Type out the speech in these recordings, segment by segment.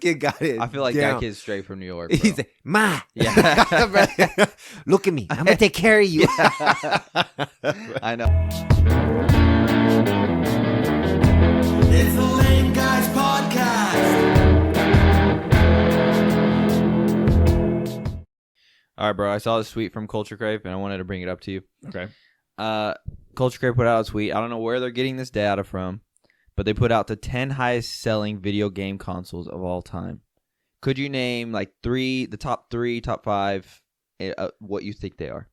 kid got it. I feel like down. that kid's straight from New York. Bro. He's like, Ma. Yeah. Look at me. I'm gonna take care of you. I know. It's the Lame Guys Podcast. All right, bro. I saw this tweet from Culture Crave, and I wanted to bring it up to you. Okay. Culture Crave put out a tweet. I don't know where they're getting this data from, but they put out the 10 highest selling video game consoles of all time. Could you name like the top 3, top 5, what you think they are?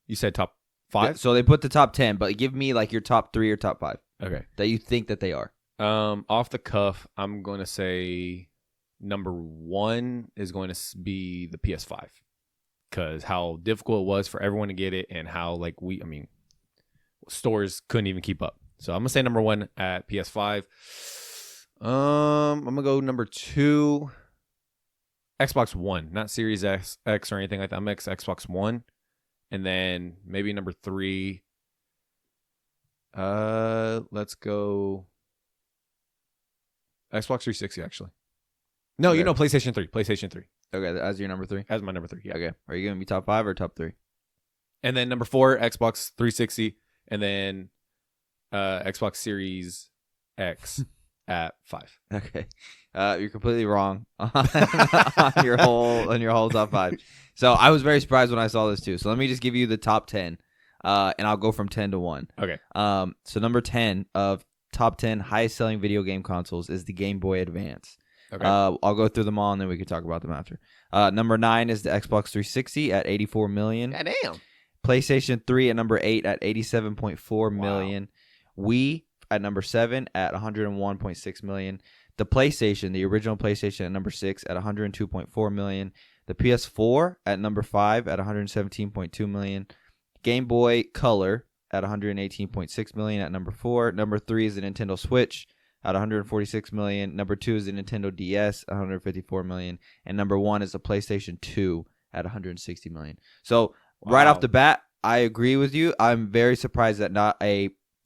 You said top 5? So they put the top 10, but give me like your top 3 or top 5 Okay. that you think that they are. Off the cuff, I'm going to say number 1 is going to be the PS5. Because how difficult it was for everyone to get it and how, stores couldn't even keep up. So I'm going to say number 1 at PS5. I'm going to go number 2, Xbox One. Not Series X or anything like that. I'm Xbox One. And then maybe number 3, let's go Xbox 360, actually. No, Okay. PlayStation 3. PlayStation 3. Okay, as your number 3? As my number 3, yeah. Okay. Are you going to be top 5 or top 3? And then number 4, Xbox 360. And then Xbox Series X at 5. Okay. You're completely wrong on your whole top 5. So I was very surprised when I saw this too. So let me just give you the top 10, and I'll go from 10 to 1. Okay. So number 10 of top 10 highest selling video game consoles is the Game Boy Advance. Okay. I'll go through them all, and then we can talk about them after. Number 9 is the Xbox 360 at 84 million. Goddamn. PlayStation 3 at number 8 at 87.4 million. Wii at number 7 at 101.6 million. The PlayStation, the original PlayStation at number 6 at 102.4 million. The PS4 at number 5 at 117.2 million. Game Boy Color at 118.6 million at number 4. Number 3 is the Nintendo Switch at 146 million. Number 2 is the Nintendo DS at 154 million. And number 1 is the PlayStation 2 at 160 million. So right off the bat, I agree with you. I'm very surprised that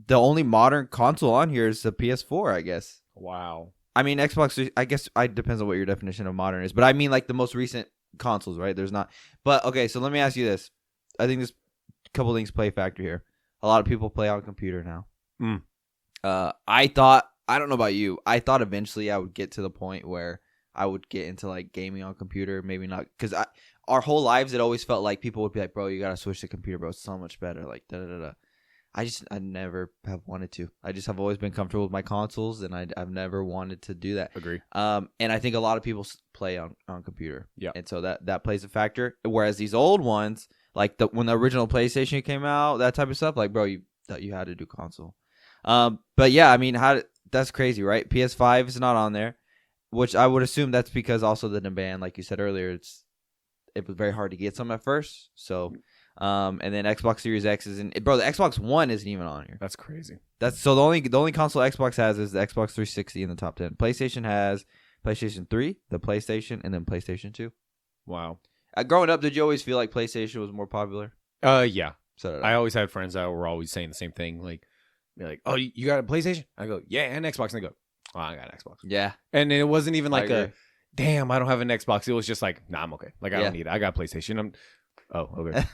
the only modern console on here is the PS4, I guess. Wow. I mean, Xbox, I guess it depends on what your definition of modern is. But I mean like the most recent consoles, right? There's not. But, okay, so let me ask you this. I think this couple things play a factor here. A lot of people play on a computer now. I don't know about you. I thought eventually I would get to the point where I would get into like gaming on computer. Maybe not. Because our whole lives, it always felt like people would be like, bro, you got to switch to computer, bro. It's so much better. Like, da-da-da-da. I never have wanted to. I just have always been comfortable with my consoles, and I've never wanted to do that. Agree. And I think a lot of people play on computer. Yeah. And so that plays a factor. Whereas these old ones, like when the original PlayStation came out, that type of stuff, like, bro, you had to do console. But yeah, I mean, that's crazy, right? PS5 is not on there, which I would assume that's because also the demand, like you said earlier, it was very hard to get some at first. So, and then Xbox Series X isn't, bro. The Xbox One isn't even on here. That's crazy. So the only console Xbox has is the Xbox 360 in the top 10. PlayStation has PlayStation 3, the PlayStation, and then PlayStation 2. Wow. Growing up, did you always feel like PlayStation was more popular? Yeah. So did I always had friends that were always saying the same thing. Like, they're like, oh, you got a PlayStation? I go, yeah, and Xbox. And they go, oh, I got an Xbox. Yeah. And it wasn't even like agree. damn, I don't have an Xbox. It was just like, nah, I'm okay. Like, I don't need it. I got PlayStation. Okay.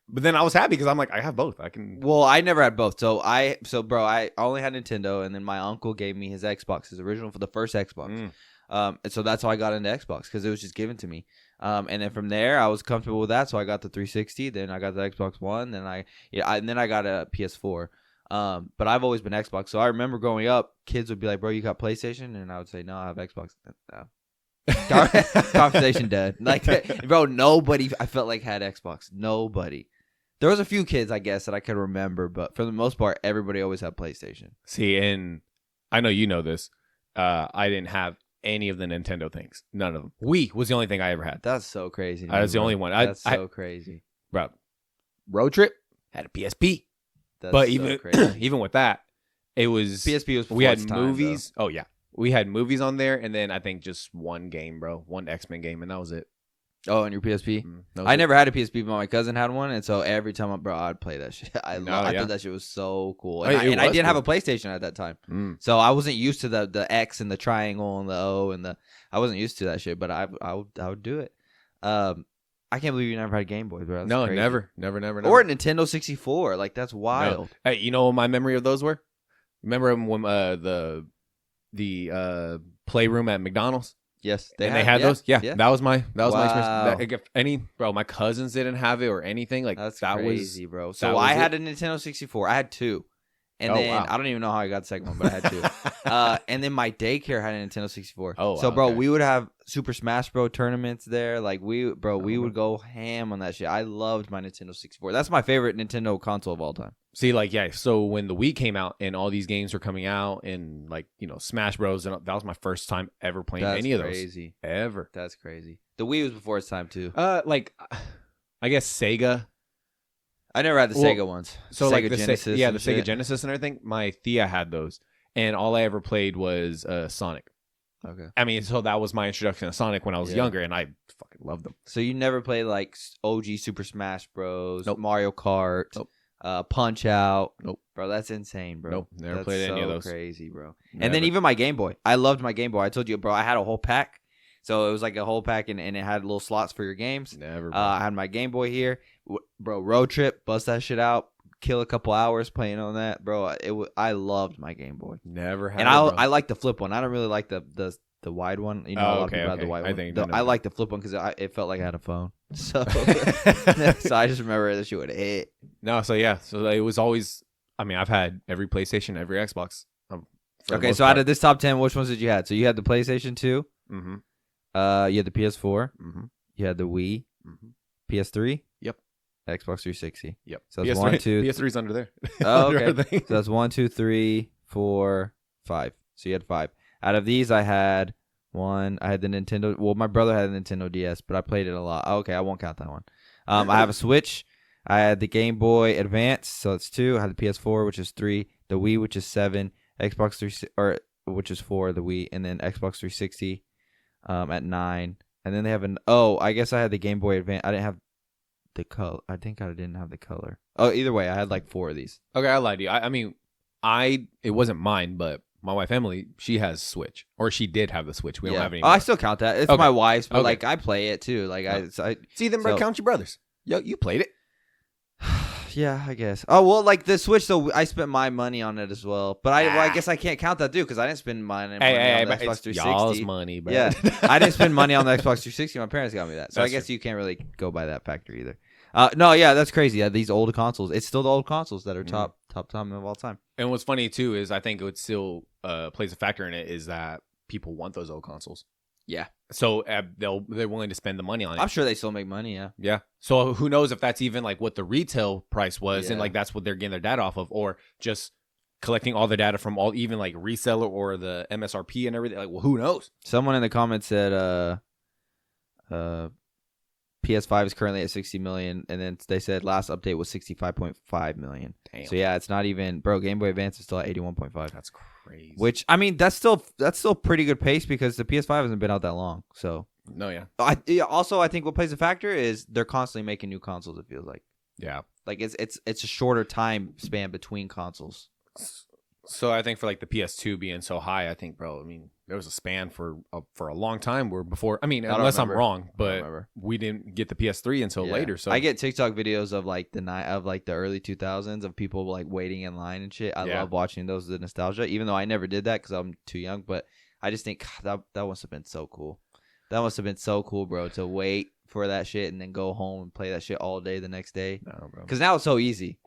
But then I was happy because I'm like, I have both. I can. Well, I never had both. So bro, I only had Nintendo, and then my uncle gave me his Xbox, his original for the first Xbox. And so that's how I got into Xbox, because it was just given to me. And then from there, I was comfortable with that, so I got the 360. Then I got the Xbox One. Then I got a PS4. But I've always been Xbox. So I remember growing up, kids would be like, "Bro, you got PlayStation?" And I would say, "No, I have Xbox." No. Conversation dead. Like, bro, nobody I felt like had Xbox. Nobody. There was a few kids, I guess, that I could remember, but for the most part, everybody always had PlayStation. See, and I know you know this. I didn't have any of the Nintendo things. None of them. Wii was the only thing I ever had. That's so crazy. That's the only one. That's so crazy. Bro, road trip had a PSP. That's But so crazy. even with that, it was PSP was. We had its time, movies. Oh yeah, we had movies on there, and then I think just one game, bro, one X-Men game, and that was it. Oh, and your PSP? No, I never had a PSP, but my cousin had one, and so every time, I'd play that shit. I thought that shit was so cool. And, I didn't have a PlayStation at that time, so I wasn't used to the X and the triangle and the O and I wasn't used to that shit, but I would do it. I can't believe you never had a Game Boy, bro. That's no, crazy. never. Or a Nintendo 64. Like, that's wild. No. Hey, you know what my memory of those were? Remember when the playroom at McDonald's? Yes, they had those. Yeah, that was my experience. If my cousins didn't have it or anything, like that's that crazy, was, bro. So I had a Nintendo 64. I had two, and then wow. I don't even know how I got the second one, but I had two. And then my daycare had a Nintendo 64. Oh, so wow, bro, okay. we would have Super Smash Bros tournaments there. Like we would go ham on that shit. I loved my Nintendo 64. That's my favorite Nintendo console of all time. See, like, yeah. So when the Wii came out and all these games were coming out, and like, you know, Smash Bros, and that was my first time ever playing any of those. Crazy. Ever. That's crazy. The Wii was before its time too. Like, I guess Sega. I never had the Sega ones. So Sega like the Genesis, the and Sega shit. Genesis and everything. My Thea had those, and all I ever played was Sonic. Okay. I mean, so that was my introduction to Sonic when I was Yeah. younger, and I fucking loved them. So you never played like OG Super Smash Bros, Nope. Mario Kart, Nope. Punch Out. Nope. Bro, that's insane, bro. Nope, never That's played any of so those. Crazy, bro. Never. And then even my Game Boy. I loved my Game Boy. I told you, bro, I had a whole pack. So it was like a whole pack, and it had little slots for your games. Never. I had my Game Boy here. Bro, road trip, bust that shit out, kill a couple hours playing on that. Bro, I loved my Game Boy. Never had. And it, bro. I like the flip one. I don't really like the wide one. You know, a lot of people have the white I one. think I like the flip one because it felt like I had a phone. So, so I just remember that shit would hit. No, so yeah, so it was always. I mean, I've had every PlayStation, every Xbox. Okay, so out of this top 10, which ones did you have? So you had the PlayStation 2. Mm-hmm. You had the PS4. Mm-hmm. You had the Wii. Mm-hmm. PS3. Yep. Xbox 360. Yep. So that's PS3, 1, 2. PS3's under there. Oh, Under okay. everything. So that's 1, 2, 3, 4, 5. So you had 5. Out of these, I had one. I had the Nintendo. Well, my brother had a Nintendo DS, but I played it a lot. Okay, I won't count that one. I have a Switch. I had the Game Boy Advance, so it's 2. I had the PS4, which is 3. The Wii, which is 7. Xbox 3, which is 4. The Wii, and then Xbox 360, at 9. And then they have I guess I had the Game Boy Advance. I didn't have the color. I think I didn't have the color. Oh, either way, I had like 4 of these. Okay, I lied to you. I mean, it wasn't mine, but my wife Emily, she has Switch, or she did have the Switch. We don't have any. Oh, I still count that. It's Okay. my wife's, but Okay. like I play it too. Like I See them, bro. so- Count your brothers. Yo, you played it. yeah, I guess. Oh well, like the Switch, though, I spent my money on it as well. But I guess I can't count that too because I didn't spend money on the but Xbox it's 360. y'all's money, bro. Yeah, I didn't spend money on the Xbox 360. My parents got me that, so That's I guess true. you can't really go by that factor either. No, yeah, that's crazy. Yeah, these old consoles. It's still the old consoles that are top of all time. And what's funny too is I think it would still plays a factor in it is that people want those old consoles. Yeah. So they're willing to spend the money on it. I'm sure they still make money. Yeah. Yeah. So who knows if that's even like what the retail price was, and Yeah. like that's what they're getting their data off of, or just collecting all the data from all even like reseller or the MSRP and everything. Like, well, who knows? Someone in the comments said, PS5 is currently at 60 million, and then they said last update was 65.5 million. Damn. So yeah, it's not even, bro. Game Boy Advance is still at 81.5. That's crazy. Which I mean, that's still pretty good pace because the PS5 hasn't been out that long. So no, yeah, I think what plays a factor is they're constantly making new consoles. It feels like it's a shorter time span between consoles. So I think for like the PS2 being so high, I think, bro, I mean, there was a span for a long time where before, I mean, I don't unless remember. I'm wrong, I don't but remember. we didn't get the PS3 until Yeah. later. So I get TikTok videos of like the early 2000s of people like waiting in line and shit. I Yeah. love watching those. The nostalgia, even though I never did that because I'm too young. But I just think God, that must have been so cool. That must have been so cool, bro. To wait for that shit and then go home and play that shit all day the next day. no, bro. Because now it's so easy.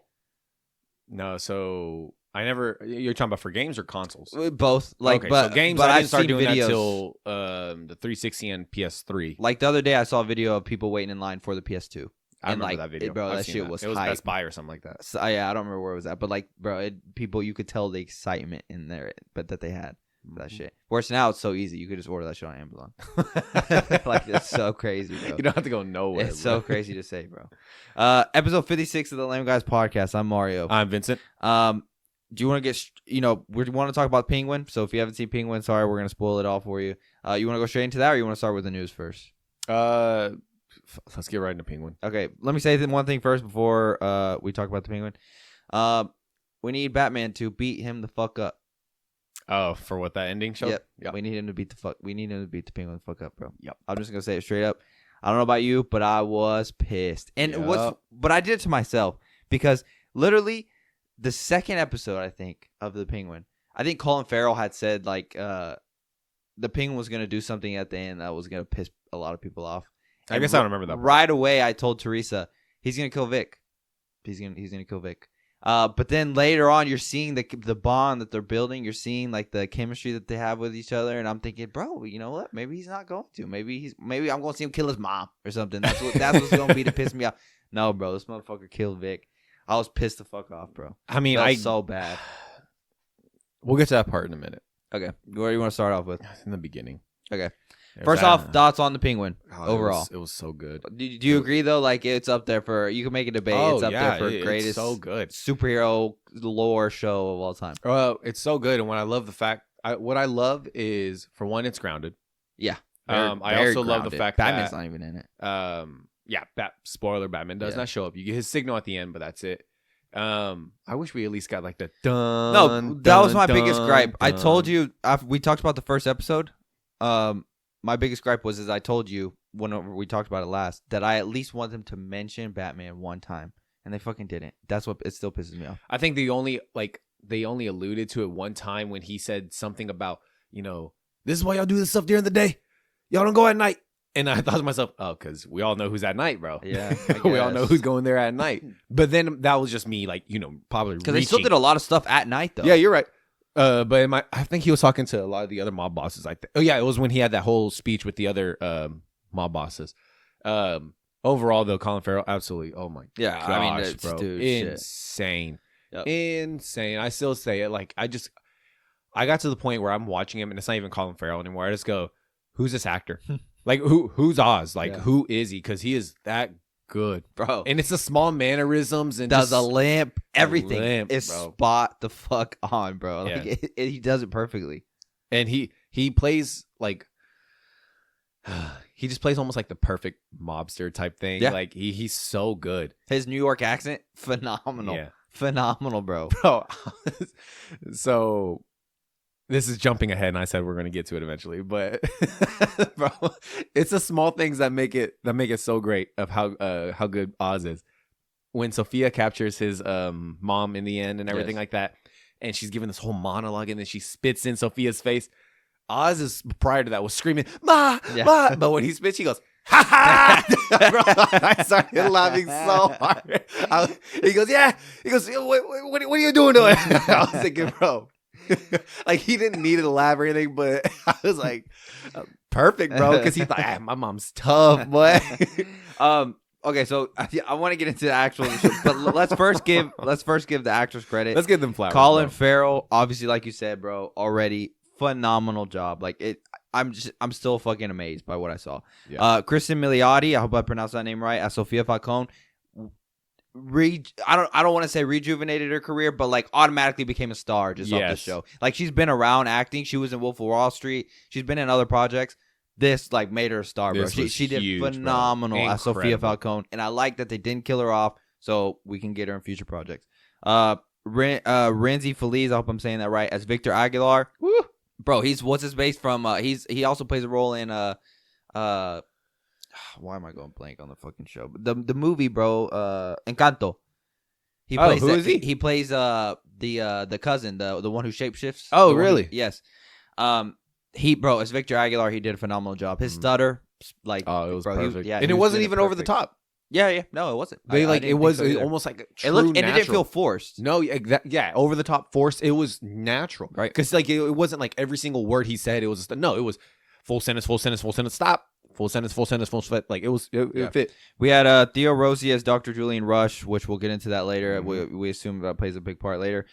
No, so I never. You're talking about for games or consoles? Both, like, okay, but so games. But I I've didn't start seen doing videos. that till the 360 and PS3. Like the other day, I saw a video of people waiting in line for the PS2. I and, remember like, that video, bro. I've That seen shit was it was hype. Best Buy or something like that. So, yeah, I don't remember where it was at, but like, bro, people you could tell the excitement in there, but that they had for that shit. Whereas now it's so easy, you could just order that shit on Amazon. Like it's so crazy, bro. You don't have to go nowhere. It's bro. so crazy to say, bro. Episode 56 of the Lame Guys podcast. I'm Mario. I'm Vincent. Do you want to get, we want to talk about Penguin? So if you haven't seen Penguin, sorry, we're going to spoil it all for you. You want to go straight into that or you want to start with the news first? let's get right into Penguin. Okay, let me say one thing first before we talk about the Penguin. We need Batman to beat him the fuck up. Oh, for what that ending show? Yep. We need him to beat the Penguin the fuck up, bro. Yep. I'm just gonna say it straight up. I don't know about you, but I was pissed. And but I did it to myself because literally the second episode, I think, of the Penguin, I think Colin Farrell had said like the Penguin was gonna do something at the end that was gonna piss a lot of people off. I guess I don't remember that. Right away, I told Teresa he's gonna kill Vic. He's gonna kill Vic. But then later on, you're seeing the bond that they're building. You're seeing like the chemistry that they have with each other, and I'm thinking, bro, you know what? Maybe he's not going to. Maybe I'm going to see him kill his mom or something. That's what's going to be to piss me off. No, bro, this motherfucker killed Vic. I was pissed the fuck off, bro. I mean, Felt so bad. We'll get to that part in a minute. Okay, what do you want to start off with? In the beginning. Okay. First off, thoughts on the Penguin overall. It was so good. Do you agree though? Like it's up there for you can make a debate. It's up there for greatest so good superhero lore show of all time. It's so good, and what I love is for one, it's grounded. Yeah. I also love the fact Batman's that not even in it. Spoiler: Batman does not show up. You get his signal at the end, but that's it. I wish we at least got like the dun. No, that was my biggest gripe. I told you we talked about the first episode. My biggest gripe was I told you when we talked about it last that I at least want them to mention Batman one time, and they fucking didn't. That's what it still pisses me off. I think they only alluded to it one time when he said something about, this is why y'all do this stuff during the day. Y'all don't go at night. And I thought to myself, oh, because we all know who's at night, bro. Yeah, we all know who's going there at night. But then that was just me, probably because they still did a lot of stuff at night, though. Yeah, you're right. But I think he was talking to a lot of the other mob bosses. Oh yeah, it was when he had that whole speech with the other mob bosses. Overall, though, Colin Farrell, absolutely. Oh my gosh, I mean, it's, bro, dude, insane, insane. I still say it. I got to the point where I'm watching him, and it's not even Colin Farrell anymore. I just go, "Who's this actor? Who's Oz? Who is he? Because he is that good, bro." And it's the small mannerisms and does a limp, everything is bro. spot the fuck on, bro. He does it perfectly, and he plays he just plays almost like the perfect mobster type thing. Yeah. He's so good. His New York accent, phenomenal. Yeah. Phenomenal, bro. So this is jumping ahead, and I said we're going to get to it eventually, but bro, it's the small things that make it so great of how good Oz is. When Sophia captures his mom in the end and everything like that, and she's giving this whole monologue, and then she spits in Sophia's face. Oz is prior to that was screaming "Ma, Ma," but when he spits, he goes "Ha ha!" Bro, I started laughing so hard. He goes, "Yeah." He goes, "What are you doing to it?" I was thinking, bro. He didn't need to laugh or anything, but I was like, perfect, bro, because he thought, my mom's tough, boy. Okay, so I want to get into the actual, but let's first give the actors credit. Let's give them flowers. Colin Farrell, obviously, like you said, bro, already phenomenal job. I'm still fucking amazed by what I saw. Yeah. Kristen Milioti, I hope I pronounced that name right, as Sophia Falcone. I don't want to say rejuvenated her career, but automatically became a star just off the show. She's been around acting. She was in Wolf of Wall Street. She's been in other projects. This made her a star, bro. She did huge, phenomenal as Sophia Falcone, and I like that they didn't kill her off, so we can get her in future projects. Renzi Feliz, I hope I'm saying that right, as Victor Aguilar. Woo! Bro, he's what's his base from? He also plays a role in why am I going blank on the fucking show? The movie, bro. Encanto. He plays who is he? He plays the cousin, the one who shapeshifts. Oh, really? Yes. It's Victor Aguilar. He did a phenomenal job. His stutter, it was perfect. and it wasn't even over the top. Yeah. No, it wasn't. It was almost like true natural. And it didn't feel forced. No, over the top forced. It was natural, right? Because it wasn't like every single word he said. It was it was full sentence, stop. Full sentence, full sentence. It fit. We had Theo Rossi as Dr. Julian Rush, which we'll get into that later. Mm-hmm. We assume that plays a big part later.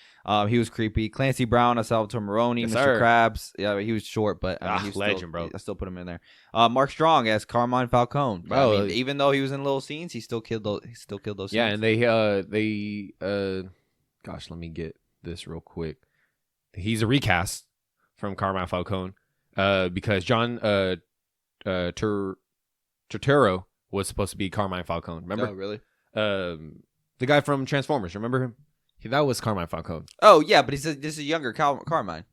He was creepy. Clancy Brown as Salvatore Maroni, yes, Mr. sir. Krabs. Yeah, he was short, but he was legend, bro. I still put him in there. Mark Strong as Carmine Falcone. Bro, even though he was in little scenes, he still killed those. Scenes. Yeah, and they gosh, let me get this real quick. He's a recast from Carmine Falcone, because John Turturro was supposed to be Carmine Falcone. Remember? Oh, really? The guy from Transformers. Remember him? That was Carmine Falcone. Oh yeah, but he said this is a younger Carmine.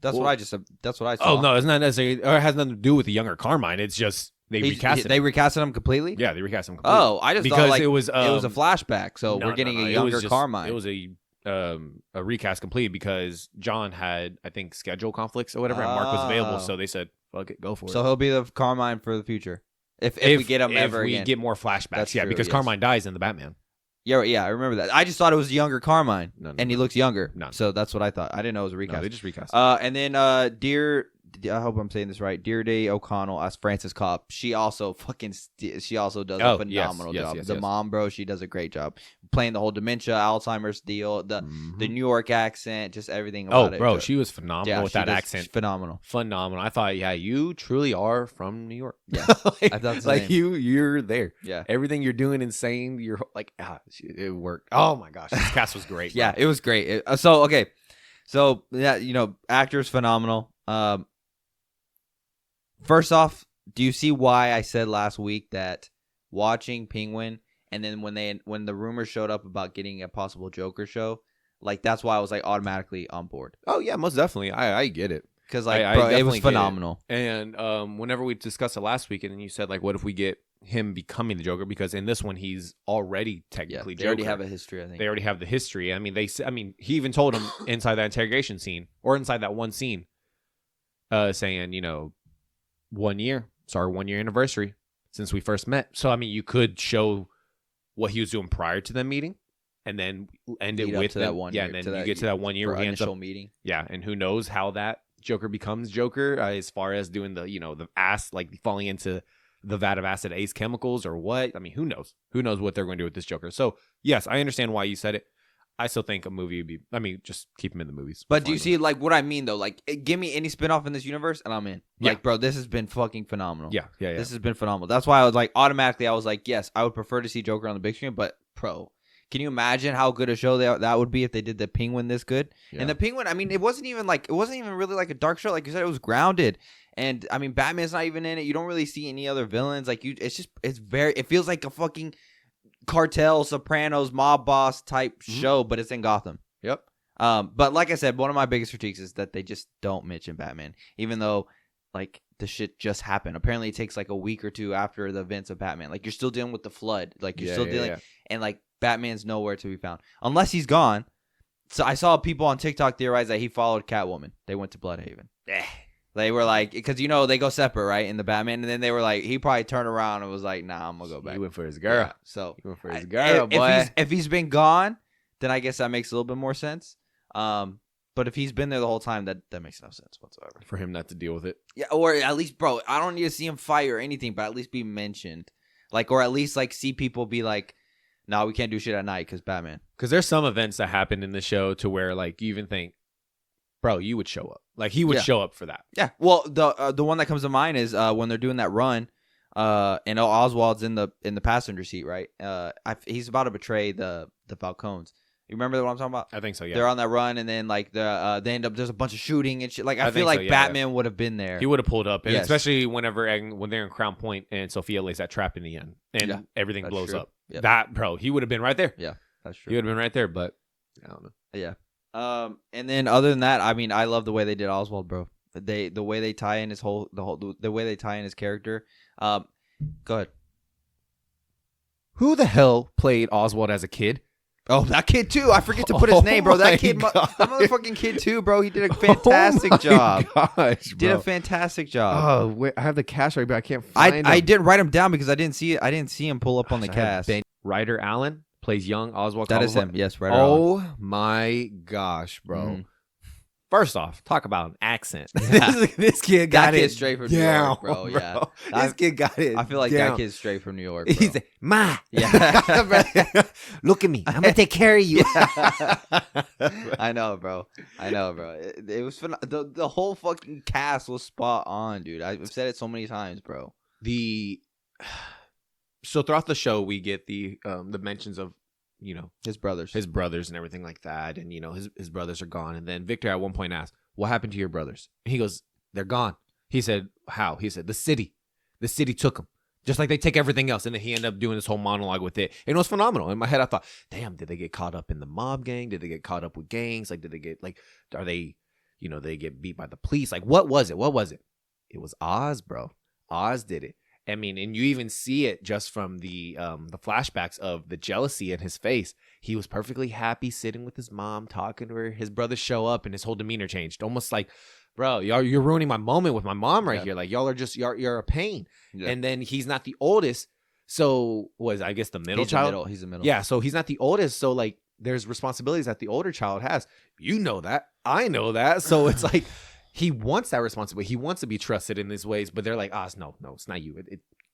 That's Well- what I just. That's what I saw. Oh no, it's not necessarily. Or it has nothing to do with the younger Carmine. It's just they recast They him. recasted him completely. Yeah, they recast him. Completely. Oh, I just because thought like it was a flashback, so we're getting a It was younger just- Carmine. It was a recast complete because John had, I think, schedule conflicts or whatever, and Mark was available, so they said, "Fuck it, go for it." So he'll be the Carmine for the future. If we get him ever we again. get more flashbacks, That's yeah, true, because yes. Carmine dies in the Batman. Yeah, I remember that. I just thought it was younger Carmine, No, and he looks younger. No. So that's what I thought. I didn't know it was a recast. No, they just recast. And then Dear, I hope I'm saying this right. Dear Day O'Connell as Frances Cobb. She also she also does a phenomenal job. yes, the yes. mom, bro, she does a great job playing the whole dementia, Alzheimer's deal, the New York accent, just everything about it. bro, she was phenomenal with she that does- accent. she's phenomenal. Phenomenal. I thought, yeah, you truly are from New York. Yeah, like, I thought the like same. you're there. Yeah. Everything you're doing and saying, you're like, it worked. Oh my gosh, this cast was great. Yeah, bro. it was great. So yeah, actors phenomenal. First off, do you see why I said last week that watching Penguin and then when the rumors showed up about getting a possible Joker show, like that's why I was like automatically on board Oh yeah, most definitely. I get it. because like I bro, it definitely was get it. phenomenal. And whenever we discussed it last week, and then you said like, what if we get him becoming the Joker? Because in this one, he's already Yeah, technically they Joker. already have a history. I think They already have the history. I mean, he even told him inside that interrogation scene or inside that one scene, saying, 1 year. It's our 1 year anniversary since we first met. So I mean, you could show what he was doing prior to them meeting, and then end it Lead up with to that them. 1 Yeah, year, and to then you that get to that 1 year for where he ends initial up. meeting. Yeah, and who knows how that Joker becomes Joker as far as doing the like falling into the vat of acid ace chemicals or what? I mean, who knows? Who knows what they're going to do with this Joker? So yes, I understand why you said it. I still think a movie would be. I mean, just keep him in the movies. But do you Fine see like what I mean though? Like, give me any spinoff in this universe, and I'm in. Yeah. Like, bro, this has been fucking phenomenal. with it. Yeah. This has been phenomenal. That's why I was like, automatically, I was like, yes, I would prefer to see Joker on the big screen. But, bro, can you imagine how good a show that would be if they did the Penguin this good? Yeah. And the Penguin, I mean, it wasn't even really like a dark show. Like you said, it was grounded. And I mean, Batman's not even in it. You don't really see any other villains. Like it feels like a fucking cartel, Sopranos, mob boss type show, but it's in Gotham. Yep. But like I said, one of my biggest critiques is that they just don't mention Batman, even though like the shit just happened. Apparently, it takes like a week or two after the events of Batman. Like you're still dealing with the flood. Like you're still dealing, and like Batman's nowhere to be found unless he's gone. So I saw people on TikTok theorize that he followed Catwoman. They went to Bloodhaven. They were like, because they go separate, right, in the Batman, and then they were like, he probably turned around and was like, nah, I'm gonna go back. He went for his girl. Yeah, so He went for his girl, boy. if he's been gone, then I guess that makes a little bit more sense. But if he's been there the whole time, that makes no sense whatsoever. For him not to deal with it. Yeah, or at least, bro, I don't need to see him fight or anything, but at least be mentioned, like, or at least like see people be like, no, we can't do shit at night because Batman. Because there's some events that happen in the show to where like you even think, bro, you would show up. Like he would Yeah. show up for that. Yeah, well, the one that comes to mind is when they're doing that run, and Oswald's in the passenger seat, right? He's about to betray the Falcones. You remember what I'm talking about? I think so. Yeah. They're on that run, and then like they end up there's a bunch of shooting and shit. Like I feel think like so, yeah, Batman would have been there. He would have pulled up, and Yes. especially when they're in Crown Point and Sophia lays that trap in the end, and Yeah, everything that's blows true. up. Yep. That bro, he would have been right there. Yeah, that's He true. would have been right there, but I don't know. Yeah. And then other than that, I mean, I love the way they did Oswald, bro. The way they tie in the way they tie in his character. Go ahead. Who the hell played Oswald as a kid? Oh, that kid too. I forget to put his name, bro. Oh my That kid, God. that motherfucking kid too, bro. He did a fantastic job. Gosh, Did a fantastic job. Oh, wait, I have the cast right, but I can't find him. I didn't write him down because I didn't see it. I didn't see him pull up on the Gosh, I have cast. Ben Ryder Allen plays young Oswald. That is him. Cobblepot. Yes, right. Oh my gosh, bro. Mhm. First off, talk about an accent. Yeah. this kid got That it kid's straight from New down, York, bro. Yeah. This kid got it. I feel like down. that kid's straight from New York, bro. He's like, Ma. Yeah. Look at me. I'm gonna take care of you. I know, bro. It was the whole fucking cast was spot on, dude. I've said it so many times, bro. So throughout the show, we get the mentions of His brothers. his brothers and everything like that, and his brothers are gone. And then Victor at one point asked, "What happened to your brothers?" And he goes, "They're gone." He said, "How?" He said, The city took them. Just like they take everything else, and then he ended up doing this whole monologue with it. And it was phenomenal. In my head, I thought, damn, did they get caught up in the mob gang? Did they get caught up with gangs? Like, did they get, like, are they, they get beat by the police? Like, what was it? What was it? It was Oz, bro. Oz did it. I mean, and you even see it just from the flashbacks of the jealousy in his face. He was perfectly happy sitting with his mom, talking to her. His brothers show up, and his whole demeanor changed. Almost like, bro, you're ruining my moment with my mom right here. Like, y'all are just, you're a pain. Yeah. And then he's not the oldest. So I guess the middle child? He's the middle. Yeah, so he's not the oldest. So, like, there's responsibilities that the older child has. You know that. I know that. So it's like, he wants that responsibility. He wants to be trusted in his ways. But they're like, no, it's not you.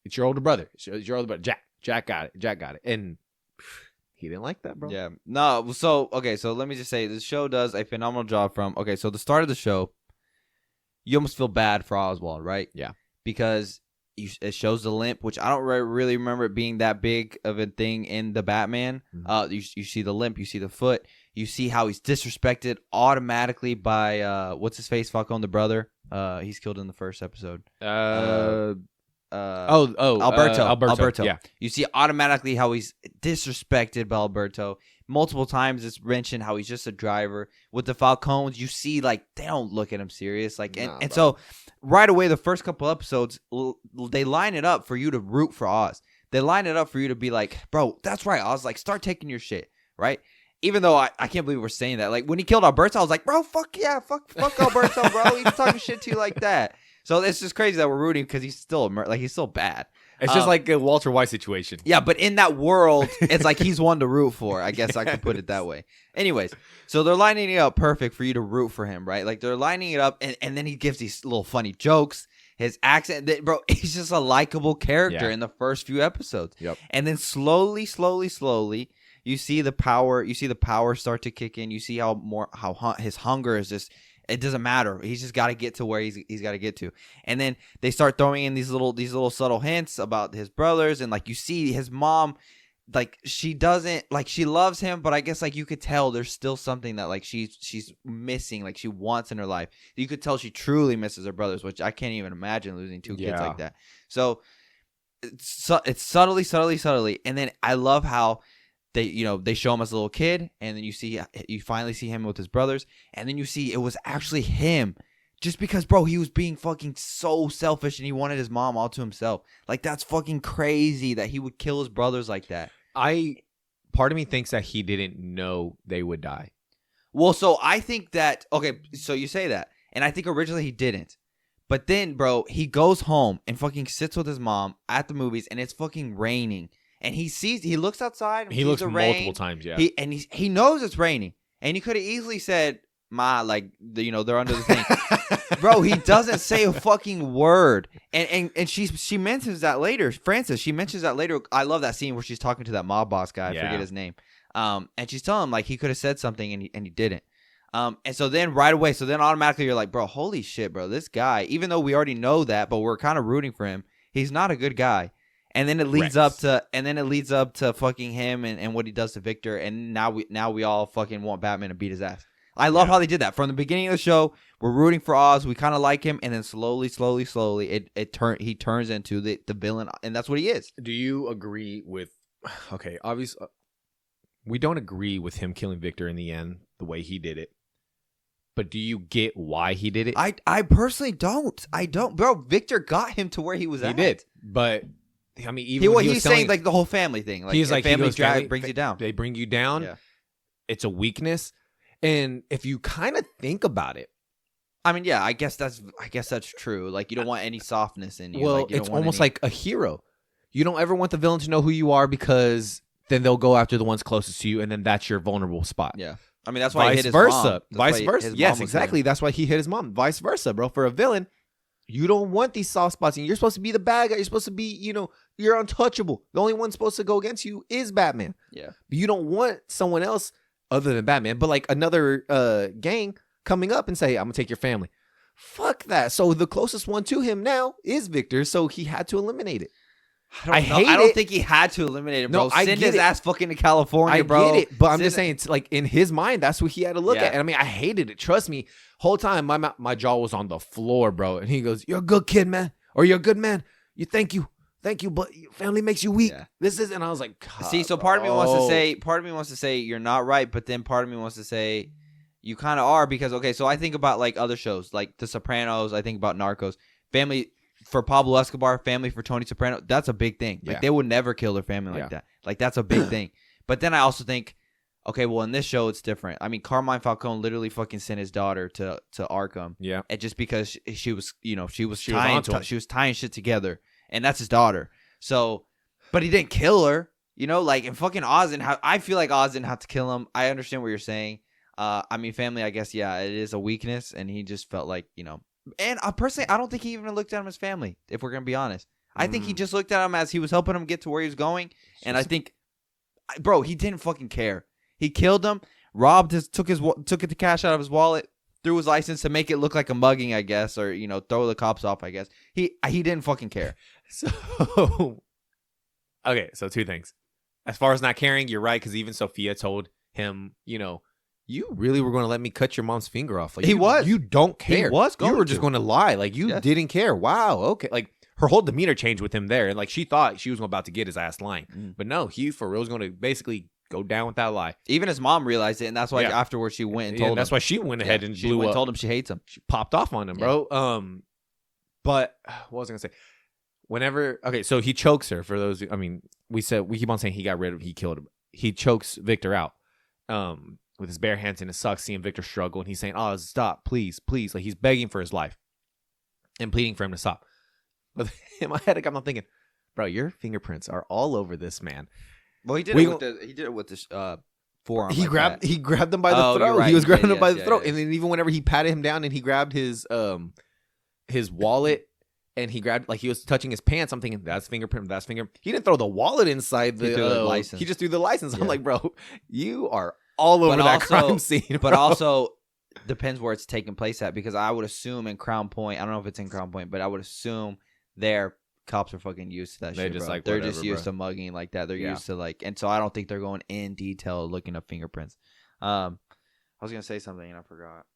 It's your older brother. It's your older brother. Jack got it. And he didn't like that, bro. Yeah. No, so let me just say, the show does a phenomenal job so the start of the show, you almost feel bad for Oswald, right? Yeah. Because it shows the limp, which I don't really remember it being that big of a thing in the Batman. Mm-hmm. You see the limp, you see the foot, you see how he's disrespected automatically by what's his face, Falcone the brother. He's killed in the first episode. Alberto. Yeah. You see automatically how he's disrespected by Alberto. Multiple times it's mentioned how he's just a driver. With the Falcones, you see, like, they don't look at him serious. Like, and so right away, the first couple episodes, they line it up for you to root for Oz. They line it up for you to be like, bro, that's right, Oz. Like, start taking your shit, right? Even though I can't believe we're saying that. Like, when he killed Alberto, I was like, bro, fuck yeah, fuck Alberto, bro. He's talking shit to you like that. So it's just crazy that we're rooting because he's still bad. It's just like a Walter White situation. Yeah, but in that world, it's like he's one to root for. I guess I could put it that way. Anyways, so they're lining it up perfect for you to root for him, right? Like, they're lining it up, and then he gives these little funny jokes. His accent, bro, he's just a likable character in the first few episodes. Yep. And then slowly, you see the power start to kick in. You see how his hunger is just. It doesn't matter. He's just got to get to where he's got to get to. And then they start throwing in these little subtle hints about his brothers, and like you see his mom, like she doesn't like she loves him, but I guess like you could tell there's still something that like she's missing, like she wants in her life. You could tell she truly misses her brothers, which I can't even imagine losing two kids like that. So it's subtly, and then I love how they show him as a little kid, and then you finally see him with his brothers, and then you see it was actually him, just because, bro, he was being fucking so selfish and he wanted his mom all to himself. Like, that's fucking crazy that he would kill his brothers like that. Part of me thinks that he didn't know they would die. Well, so I think that, okay, so you say that, and I think originally he didn't. But then, bro, he goes home and fucking sits with his mom at the movies, and it's fucking raining. And he looks outside. And he looks multiple rain. Times, yeah. He knows it's raining, and he could have easily said, "Ma, like, they're under the thing." Bro, he doesn't say a fucking word, and she mentions that later. Frances, she mentions that later. I love that scene where she's talking to that mob boss guy. I forget his name. And she's telling him like he could have said something, and he didn't. And so then right away, automatically you're like, bro, holy shit, bro, this guy. Even though we already know that, but we're kind of rooting for him. He's not a good guy. And then it leads up to fucking him and what he does to Victor, and now we all fucking want Batman to beat his ass. I love how they did that. From the beginning of the show, we're rooting for Oz, we kind of like him, and then slowly he turns into the villain, and that's what he is. Do you agree with obviously we don't agree with him killing Victor in the end the way he did it. But do you get why he did it? I personally don't. I don't. Bro, Victor got him to where he was at. He did. But I mean, even he's saying like the whole family thing. Like, he's like family brings you down. They bring you down. Yeah. It's a weakness, and if you kind of think about it, I mean, yeah, I guess that's true. Like, you don't want any softness in you. Well, like, you it's almost like a hero. You don't ever want the villain to know who you are, because then they'll go after the ones closest to you, and then that's your vulnerable spot. Yeah. I mean, that's why he hit his mom. Vice versa. Yes, exactly. That's why he hit his mom. Vice versa, bro. For a villain, you don't want these soft spots. And you're supposed to be the bad guy. You're supposed to be, you're untouchable. The only one supposed to go against you is Batman. Yeah. But you don't want someone else other than Batman. But like another gang coming up and say, I'm going to take your family. Fuck that. So the closest one to him now is Victor. So he had to eliminate it. I don't think he had to eliminate it, bro. Send his ass fucking to California, bro. I get it, but I'm just saying, it's like in his mind, that's what he had to look at. And I mean, I hated it. Trust me, whole time my jaw was on the floor, bro. And he goes, "You're a good kid, man," or "You're a good man. Thank you." thank you, but your family makes you weak. Yeah. This is, and I was like, God, See, so part of me wants to say you're not right, but then part of me wants to say you kind of are because okay, so I think about like other shows like The Sopranos. I think about Narcos. Family for Pablo Escobar, family for Tony Soprano. That's a big thing. Like they would never kill their family like that. Like that's a big thing. But then I also think, okay, well in this show it's different. I mean, Carmine Falcone literally fucking sent his daughter to Arkham. Yeah, and just because she was tying shit together, and that's his daughter. So, but he didn't kill her. You know, like in fucking Oz, and I feel like Oz didn't have to kill him. I understand what you're saying. I mean, family, I guess, yeah, it is a weakness, and he just felt like, you know, and personally, I don't think he even looked at him as family, if we're going to be honest. I think he just looked at him as he was helping him get to where he was going, and I think, bro, he didn't fucking care. He killed him, took the cash out of his wallet, threw his license to make it look like a mugging, I guess, or, you know, throw the cops off, I guess. He didn't fucking care. So, okay, so two things. As far as not caring, you're right, because even Sophia told him, you know, you really were going to let me cut your mom's finger off. Like, you don't care. You were just going to lie. Like, you didn't care. Wow. Okay. Like, her whole demeanor changed with him there. And, like, she thought she was about to get his ass lying. But no, he for real was going to basically go down with that lie. Even his mom realized it. And that's why afterwards she went and told him. That's why she went ahead and blew up. Told him she hates him. She popped off on him, bro. But what was I going to say? Whenever, okay, so he chokes her for those, I mean, we keep on saying he killed him. He chokes Victor out. With his bare hands, and it sucks seeing Victor struggle, and he's saying, "Oh, stop, please, please!" Like he's begging for his life and pleading for him to stop. But in my head, I'm not thinking, "Bro, your fingerprints are all over this man." Well, he did it with the forearm. He grabbed him by the throat. Right. He was grabbing him by the throat, and then even whenever he patted him down and he grabbed his wallet. And he grabbed, like he was touching his pants. I'm thinking, that's fingerprint, that's finger. He didn't throw the wallet inside the license. He just threw the license. Yeah. I'm like, bro, you are all over that crime scene. Bro. But also, depends where it's taking place at. Because I would assume in Crown Point, I don't know if it's in Crown Point, but I would assume their cops are fucking used to that shit, just bro. Like, they're just used to mugging like that. They're used to like, and so I don't think they're going in detail looking up fingerprints. I was going to say something and I forgot.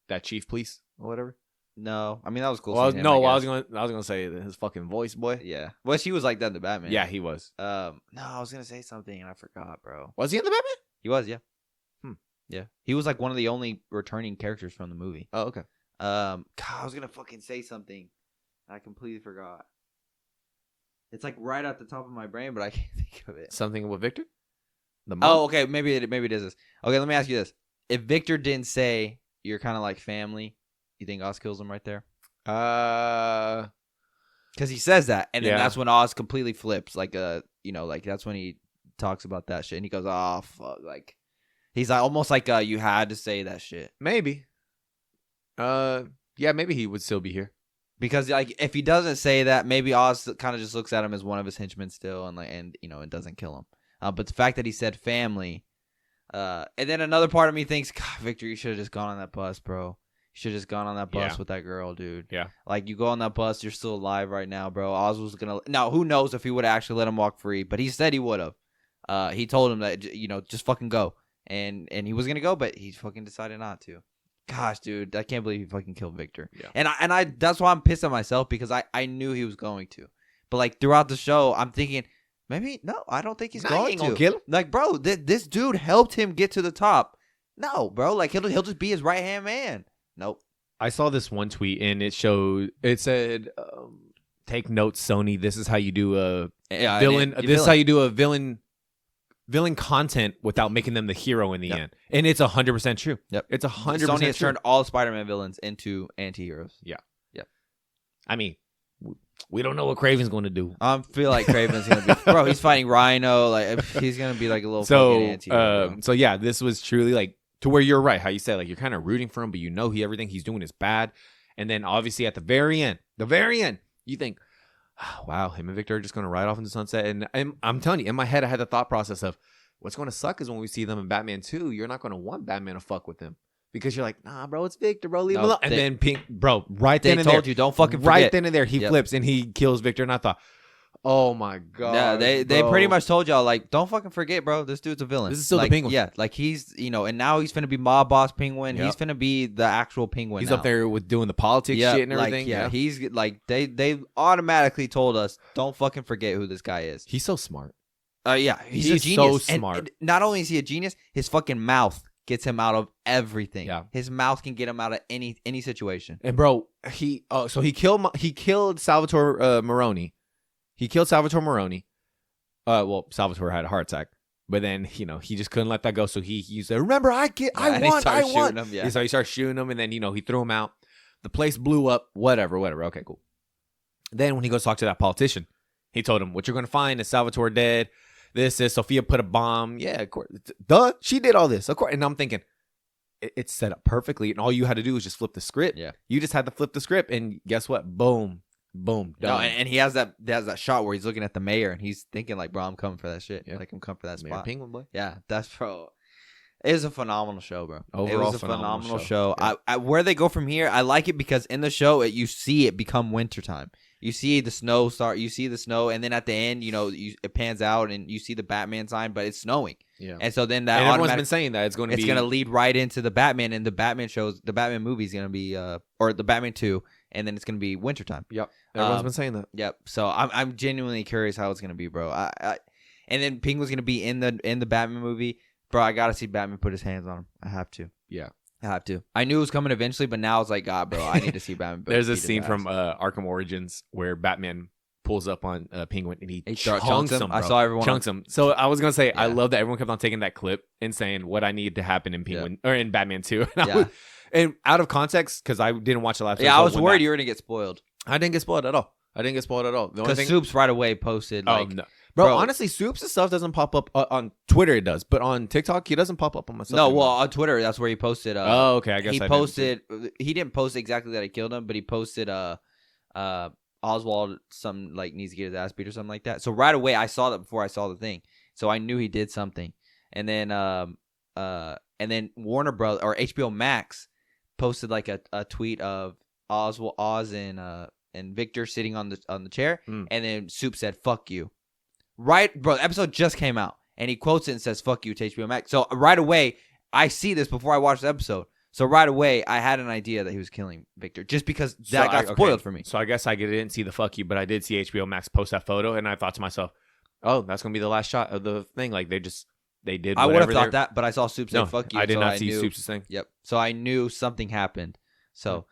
That chief police or whatever? No, I mean that was cool. Well, I was gonna say his fucking voice, boy. Yeah, well, she was like that in the Batman. Yeah, he was. No, I was gonna say something and I forgot, bro. Was he in the Batman? He was, yeah. Yeah, he was like one of the only returning characters from the movie. Oh, okay. God, I was gonna fucking say something, I completely forgot. It's like right at the top of my brain, but I can't think of it. Something with Victor? Oh, okay, maybe it is this. Okay, let me ask you this: if Victor didn't say you're kind of like family. You think Oz kills him right there? Because he says that, and then that's when Oz completely flips. Like, you know, like that's when he talks about that shit, and he goes, "Oh fuck!" Like, he's like almost like, "You had to say that shit." Maybe. Yeah, maybe he would still be here. Because like, if he doesn't say that, maybe Oz kind of just looks at him as one of his henchmen still, and you know, it doesn't kill him. But the fact that he said family, and then another part of me thinks, God, Victor, you should have just gone on that bus, bro. You should have just gone on that bus with that girl, dude. Yeah. Like, you go on that bus, you're still alive right now, bro. Oz was going to... Now, who knows if he would have actually let him walk free, but he said he would have. He told him that, you know, just fucking go. And he was going to go, but he fucking decided not to. Gosh, dude, I can't believe he fucking killed Victor. Yeah. And I that's why I'm pissed at myself, because I knew he was going to. But, like, throughout the show, I'm thinking, maybe, no, I don't think he's going to. Kill him? Like, bro, this dude helped him get to the top. No, bro, like, he'll just be his right-hand man. Nope. I saw this one tweet and it said, take notes, Sony. This is how you do a villain. This is how you do a villain content without making them the hero in the end. And it's 100% true. Yep. It's 100% true. Sony has turned all Spider-Man villains into anti-heroes. Yeah. Yep. I mean, we don't know what Kraven's going to do. I feel like Kraven's going to be, bro, he's fighting Rhino. Like, he's going to be like a little fucking anti-hero. So yeah, this was truly like, to where you're right, how you said, like, you're kind of rooting for him, but you know everything he's doing is bad. And then obviously at the very end, you think, oh, wow, him and Victor are just going to ride off into the sunset. And I'm telling you, in my head, I had the thought process of what's going to suck is when we see them in Batman 2, you're not going to want Batman to fuck with him. Because you're like, nah, bro, it's Victor, bro, leave him alone. And then Pink, bro, right then and there. They told you, don't fucking forget. Right then and there, he flips and he kills Victor. And I thought, Oh my god. Yeah, they pretty much told y'all like, don't fucking forget, bro. This dude's a villain. This is still the like, Penguin. Yeah, like he's and now he's finna be mob boss Penguin. Yep. He's finna be the actual Penguin. He's now. up there with doing the politics shit and everything. Like, he's like they automatically told us, don't fucking forget who this guy is. He's so smart. Yeah, he's a He's genius. so smart. And not only is he a genius, his fucking mouth gets him out of everything. Yeah. His mouth can get him out of any situation. And bro, he killed Salvatore Moroni. He killed Salvatore Moroni. Well, Salvatore had a heart attack, but then he just couldn't let that go. So he said, "Remember, I won." Him, yeah. So he started shooting him, and then he threw him out. The place blew up. Whatever. Okay, cool. Then when he goes to talk to that politician, he told him, "What you're gonna find is Salvatore dead. This is Sophia put a bomb. Yeah, of course. Duh, she did all this. Of course." And I'm thinking, it's set up perfectly, and all you had to do was just flip the script. Yeah. You just had to flip the script, and guess what? Boom, done. No, and he has that shot where he's looking at the mayor and he's thinking like, bro, I'm coming for that shit. Yeah. Like I'm coming for that Mayor spot. Penguin, boy. Yeah, that's bro. It was a phenomenal show, bro. Overall, it was a phenomenal show. Yeah. I where they go from here, I like it because in the show, you see it become wintertime. You see the snow start. You see the snow, and then at the end, it pans out, and you see the Batman sign, but it's snowing. Yeah. And so then And everyone's been saying that it's going to lead right into the Batman, and the Batman movie is going to be or the Batman 2, and then it's going to be wintertime. Yep. Everyone's been saying that. Yep. So I'm genuinely curious how it's going to be, bro. And then Penguin's going to be in the Batman movie, bro. I got to see Batman put his hands on him. I have to. Yeah. I have to. I knew it was coming eventually, but now it's like, God, bro, I need to see Batman. There's a beat his scene ass. from Arkham Origins where Batman pulls up on Penguin and he chunks chunks him. him. I Bro. saw everyone chunks him. So I was gonna say I Yeah. love that everyone kept on taking that clip and saying what I need to happen in Penguin or in Batman 2. Yeah. And out of context, because I didn't watch the last. Yeah, I was episode worried when you were gonna get spoiled I didn't get spoiled at all. The only because thing, Soups right away posted like, no. Bro, honestly, Soups and stuff doesn't pop up on Twitter. It does, but on TikTok, he doesn't pop up on my stuff. no, anymore. well on Twitter that's where he posted. Oh, okay. I guess he I posted. He didn't post exactly that he killed him, but he posted Oswald some like needs to get his ass beat or something like that. So right away I saw that before I saw the thing, so I knew he did something. And then Warner Bros. Or HBO Max posted like a tweet of Oz and Victor sitting on the chair, and then Soup said "fuck you." Right, bro. The episode just came out, and he quotes it and says "fuck you" to HBO Max. So right away, I see this before I watch the episode. So right away, I had an idea that he was killing Victor, just because that got spoiled for me. So I guess I didn't see the "fuck you," but I did see HBO Max post that photo, and I thought to myself, "Oh, that's gonna be the last shot of the thing." Like they did. I would have whatever thought that, but I saw Soup say No, "fuck you." I did so not see knew, Soups' thing. Yep. So I knew something happened. So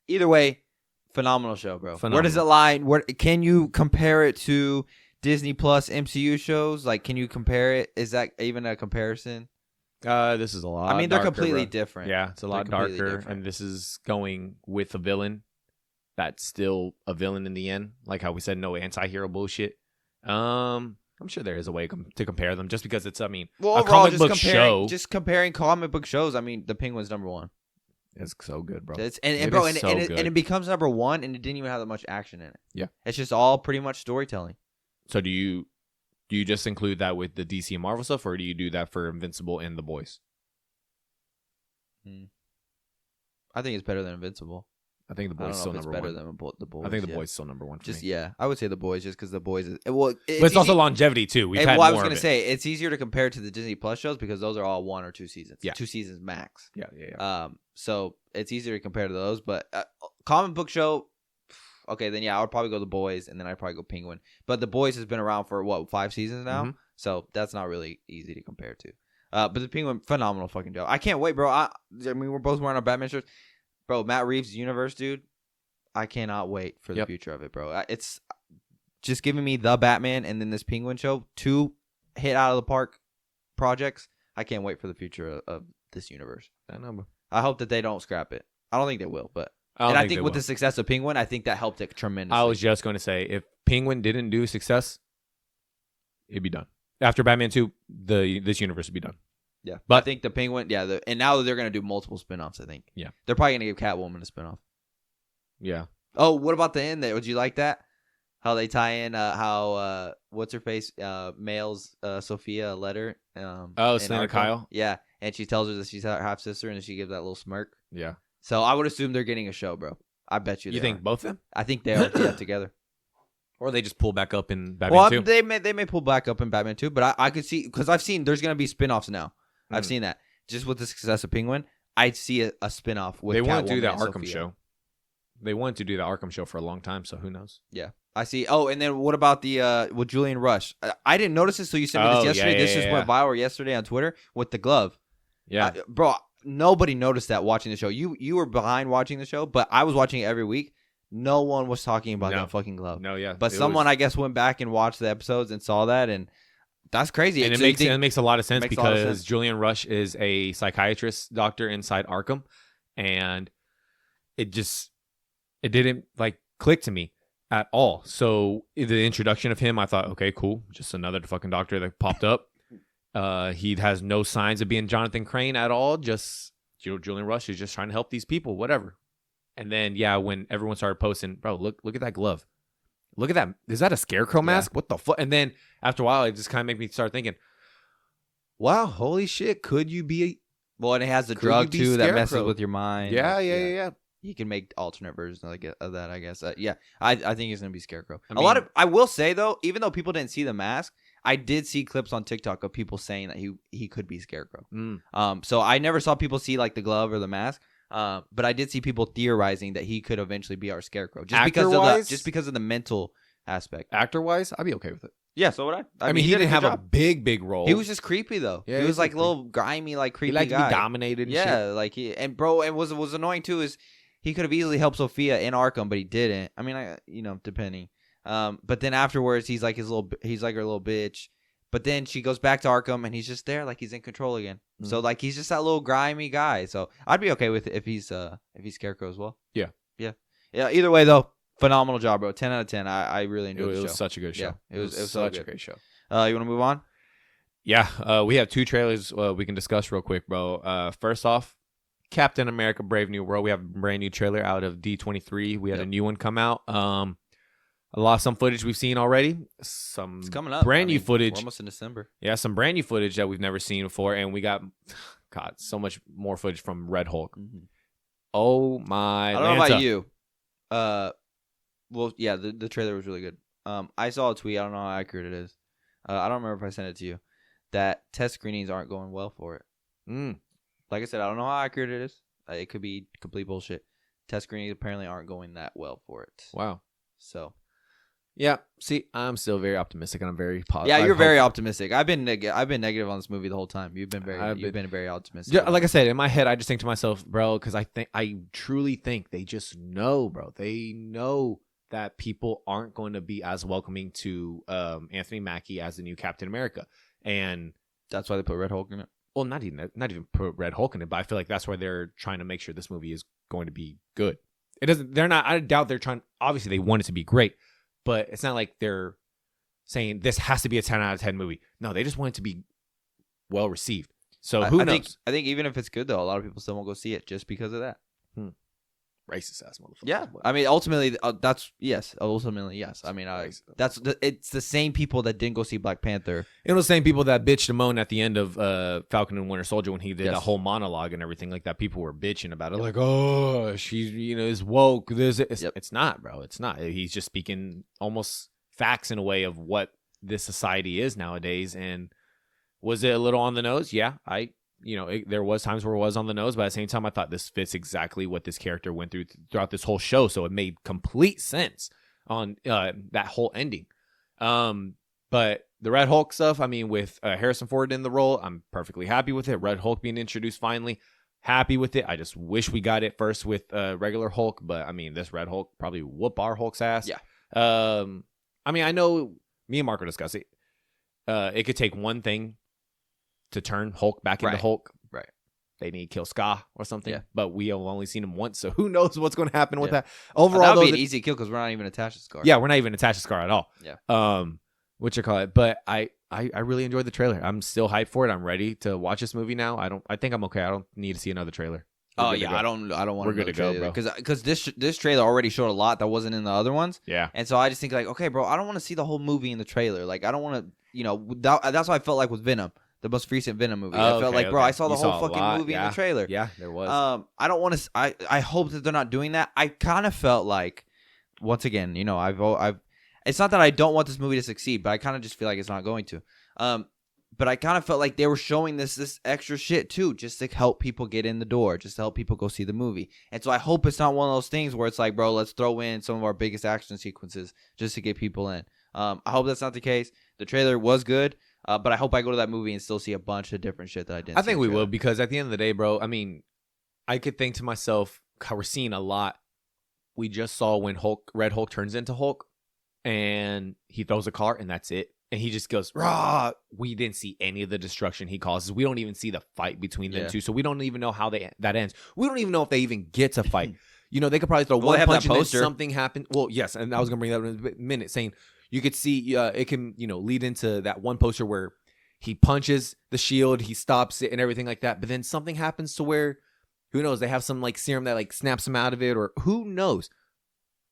either way, phenomenal show, bro. Phenomenal. Where does it lie? Where can you compare it to Disney Plus MCU shows? Like, can you compare it? Is that even a comparison? This is a lot. I mean, they're darker, completely bro. different. Yeah, it's a lot They're completely darker, different. and this is going with a villain that's still a villain in the end. Like how we said, no anti-hero bullshit. I'm sure there is a way to compare them, just because it's, I mean, Well, a overall, comic book show. just comparing comic book shows. I mean, The Penguin's number one. It's so good, bro. It's, It bro, is so and good. it becomes number one, and it didn't even have that much action in it. Yeah. It's just all pretty much storytelling. So do you just include that with the DC and Marvel stuff, or do you do that for Invincible and The Boys? I think it's better than Invincible. I think The I Boys don't still know if it's number better one. than The Boys. I think The yeah. Boys still number one for Just me. yeah, I would say The Boys just because The Boys is well. But it's also longevity too. We've had well, I more was of gonna it. say it's easier to compare to the Disney Plus shows because those are all 1 or 2 seasons. Yeah. 2 seasons max. Yeah. So it's easier to compare to those. But comic book show, okay, then yeah, I would probably go The Boys, and then I'd probably go Penguin. But The Boys has been around for what 5 seasons now, Mhm. so that's not really easy to compare to. But the Penguin, phenomenal fucking job. I can't wait, bro. I mean, we're both wearing our Batman shirts, bro. Matt Reeves' universe, dude. I cannot wait for the Yep. future of it, bro. It's just giving me the Batman and then this Penguin show, 2 hit out of the park projects. I can't wait for the future of this universe. I know, bro. I hope that they don't scrap it. I don't think they will, but I I think with the success of Penguin, I think that helped it tremendously. I was just going to say, if Penguin didn't do success, it'd be done. After Batman 2, this universe would be done. yeah, but- I think the Penguin, yeah, and now they're gonna do multiple spinoffs. I think, Yeah. they're probably gonna give Catwoman a spinoff. Yeah. Oh, what about the end there? Would you like that? How they tie in how what's her face mails Sophia a letter. Oh, in Selena Arkham? Kyle? Yeah, and she tells her that she's her half sister, and she gives that little smirk. Yeah. So I would assume they're getting a show, bro. I bet you. You they think are. both of them? I think they are together. Or they just pull back up in Batman 2. They may pull back up in Batman 2, but I could see, because I've seen there's gonna be spinoffs now. I've seen that just with the success of Penguin. I'd see a spinoff with. They want to do Catwoman that and Arkham Sophia. show. They wanted to do that Arkham show for a long time, so who knows? Yeah, I see. Oh, and then what about the with Julian Rush? I didn't notice this, so you sent me this yesterday. This just went viral yesterday on Twitter with the glove. Yeah, bro. Nobody noticed that watching the show. You were behind watching the show, but I was watching it every week. No one was talking about that fucking glove. No, yeah. But someone, I guess, went back and watched the episodes and saw that, and that's crazy. And it makes a lot of sense because sense. Julian Rush is a psychiatrist doctor inside Arkham, and it didn't like click to me at all. So the introduction of him, I thought, okay, cool, just another fucking doctor that popped up. He has no signs of being Jonathan Crane at all. Just Julian Rush is just trying to help these people, whatever. And then, when everyone started posting, bro, look at that glove. Look at that. Is that a scarecrow mask? What the fuck? And then after a while, it just kind of made me start thinking, wow, holy shit, could you be? Well, and it has the Could drug you be too that messes Scarecrow? with your mind. Yeah. You can make alternate versions of that, I guess. I think he's gonna be Scarecrow. I I will say though, even though people didn't see the mask, I did see clips on TikTok of people saying that he could be Scarecrow. So I never saw people see like the glove or the mask. But I did see people theorizing that he could eventually be our Scarecrow, just because of the mental aspect. Actor-wise, I'd be okay with it. Yeah, so would I. I mean, he didn't have a job. big role. He was just creepy though. Yeah, he was like creepy. a little grimy, like creepy He liked guy. to be dominated. And Yeah, shit. like and was annoying too is he could have easily helped Sophia in Arkham, but he didn't. I mean, depending. But then afterwards, he's like her little bitch. But then she goes back to Arkham, and he's just there, like he's in control again. Mm-hmm. So like he's just that little grimy guy. So I'd be okay with it if he's Scarecrow as well. Yeah. Either way though, phenomenal job, bro. 10 out of 10. I really enjoyed the show. It was such a good show. Yeah, it was such so a great show. You want to move on? Yeah, we have 2 trailers we can discuss real quick, bro. First off, Captain America: Brave New World. We have a brand new trailer out of D23. We had a new one come out. A lot of some footage we've seen already. It's coming up. Brand new footage. We're almost in December. Yeah, some brand new footage that we've never seen before, and we got so much more footage from Red Hulk. Mm-hmm. Oh my! I don't know about you. Well, yeah, the trailer was really good. I saw a tweet. I don't know how accurate it is. I don't remember if I sent it to you. That test screenings aren't going well for it. Like I said, I don't know how accurate it is. It could be complete bullshit. Test screenings apparently aren't going that well for it. Wow. So. Yeah. See, I'm still very optimistic, and I'm very positive. Yeah, you're very optimistic. I've been negative on this movie the whole time. You've been very optimistic. Yeah, like I said, in my head, I just think to myself, bro, because I truly think they just know, bro. They know that people aren't going to be as welcoming to Anthony Mackie as the new Captain America, and that's why they put Red Hulk in it. Well, not even put Red Hulk in it, but I feel like that's why they're trying to make sure this movie is going to be good. It doesn't. They're not. I doubt they're trying. Obviously, they want it to be great. But it's not like they're saying this has to be a 10 out of 10 movie. No, they just want it to be well received. So who knows? I think even if it's good, though, a lot of people still won't go see it just because of that. Racist ass motherfucker. Yeah. I mean, ultimately, yes. Ultimately, yes. I mean, it's the same people that didn't go see Black Panther. It was the same people that bitched and moaned at the end of Falcon and Winter Soldier when he did a whole monologue and everything like that. People were bitching about it. Like, oh, she's, is woke. It's not, bro. It's not. He's just speaking almost facts in a way of what this society is nowadays. And was it a little on the nose? Yeah. There was times where it was on the nose, but at the same time, I thought this fits exactly what this character went through throughout this whole show. So it made complete sense on that whole ending. But the Red Hulk stuff, I mean, with Harrison Ford in the role, I'm perfectly happy with it. Red Hulk being introduced finally, happy with it. I just wish we got it first with regular Hulk, but I mean, this Red Hulk probably whoop our Hulk's ass. Yeah. I mean, I know me and Marco discussed it. It could take one thing to turn Hulk back into Hulk. Right. They need to kill Ska or something. Yeah. But we have only seen him once, so who knows what's going to happen with that. Overall, that would be an easy kill because we're not even attached to Scar. Yeah, we're not even attached to Scar at all. Yeah. What you call it? But I really enjoyed the trailer. I'm still hyped for it. I'm ready to watch this movie now. I think I'm okay. I don't need to see another trailer. I don't want. We're good to go, bro. Because this trailer already showed a lot that wasn't in the other ones. Yeah. And so I just think like, okay, bro, I don't want to see the whole movie in the trailer. Like, I don't want to, that's what I felt like with Venom. The most recent Venom movie. I felt like, bro, I saw the whole fucking movie in the trailer. Yeah, there was. I don't want to. I hope that they're not doing that. I kind of felt like, once again, it's not that I don't want this movie to succeed, but I kind of just feel like it's not going to. But I kind of felt like they were showing this extra shit too, just to help people get in the door, just to help people go see the movie. And so I hope it's not one of those things where it's like, bro, let's throw in some of our biggest action sequences just to get people in. I hope that's not the case. The trailer was good, but I hope I go to that movie and still see a bunch of different shit that I didn't. I think we will, because at the end of the day, bro, I mean, I could think to myself, how we're seeing a lot. We just saw when Red Hulk turns into Hulk, and he throws a car, and that's it. And he just goes, rah! We didn't see any of the destruction he causes. We don't even see the fight between them two. So we don't even know how that ends. We don't even know if they even get to fight. You know, they could probably throw one punch and then something happen. Well, yes, and I was going to bring that up in a minute, saying you could see it can, lead into that one poster where he punches the shield, he stops it and everything like that. But then something happens to where, who knows, they have some like serum that like snaps him out of it, or who knows.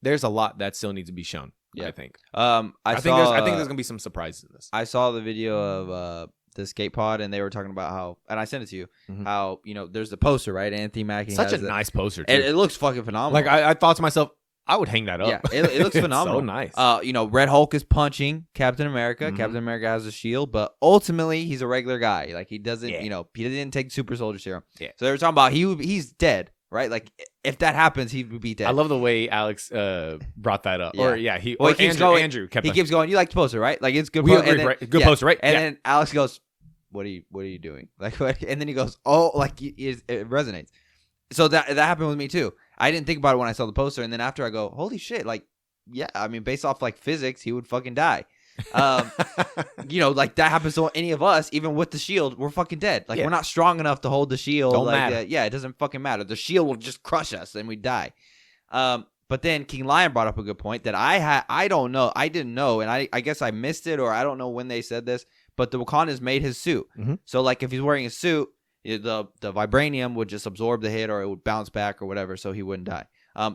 There's a lot that still needs to be shown. Yeah. I think. I think there's gonna be some surprises in this. I saw the video of the skate pod, and they were talking about how, and I sent it to you, how there's the poster, right? Anthony Mackie. Such a nice poster, too. It looks fucking phenomenal. Like I thought to myself, I would hang that up. Yeah, it looks phenomenal. So nice. Red Hulk is punching Captain America. Captain America has a shield, but ultimately he's a regular guy. Like he doesn't, he didn't take super soldier serum. Yeah. So they were talking about he's dead. Right, like if that happens, he would be dead. I love the way Alex brought that up. Yeah. Andrew kept he keeps going. You like the poster, right? Like it's good. Good poster, right? And then Alex goes, "What are you doing?" Like, what? And then he goes, "Oh, like it resonates." So that happened with me too. I didn't think about it when I saw the poster, and then after I go, "Holy shit!" Like, yeah, I mean, based off like physics, he would fucking die. Like that happens to any of us, even with the shield, we're fucking dead. Like we're not strong enough to hold the shield. Don't matter. Yeah, it doesn't fucking matter. The shield will just crush us and we die. But then King Lion brought up a good point that I don't know. I didn't know, and I guess I missed it, or I don't know when they said this, but the Wakandans made his suit. So like if he's wearing a suit, the vibranium would just absorb the hit, or it would bounce back or whatever, so he wouldn't die.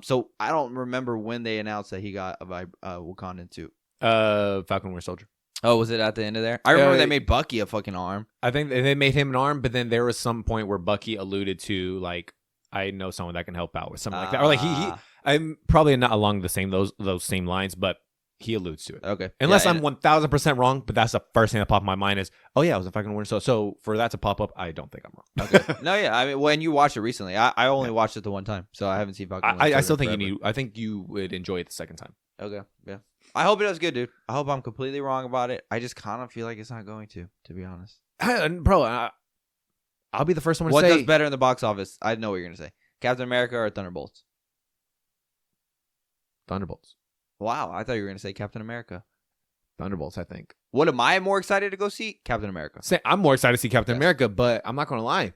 So I don't remember when they announced that he got a Wakandan suit. Falcon Winter Soldier. Oh, was it at the end of there? I remember they made Bucky a fucking arm. I think they made him an arm, but then there was some point where Bucky alluded to like, I know someone that can help out with something like that, or like he I'm probably not along the same those same lines, but he alludes to it. Okay, unless I'm 1000% wrong, but that's the first thing that popped in my mind is, oh yeah, it was a fucking Winter Soldier. So for that to pop up, I don't think I'm wrong. Okay, no, yeah, I mean, when you watched it recently, I only watched it the one time, so I haven't seen Falcon. I still think I think you would enjoy it the second time. Okay, yeah. I hope it does good, dude. I hope I'm completely wrong about it. I just kind of feel like it's not going to be honest. Bro, I'll be the first one to say. What does better in the box office? I know what you're going to say. Captain America or Thunderbolts? Thunderbolts. Wow, I thought you were going to say Captain America. Thunderbolts, I think. What am I more excited to go see? Captain America. I'm more excited to see Captain America, but I'm not going to lie.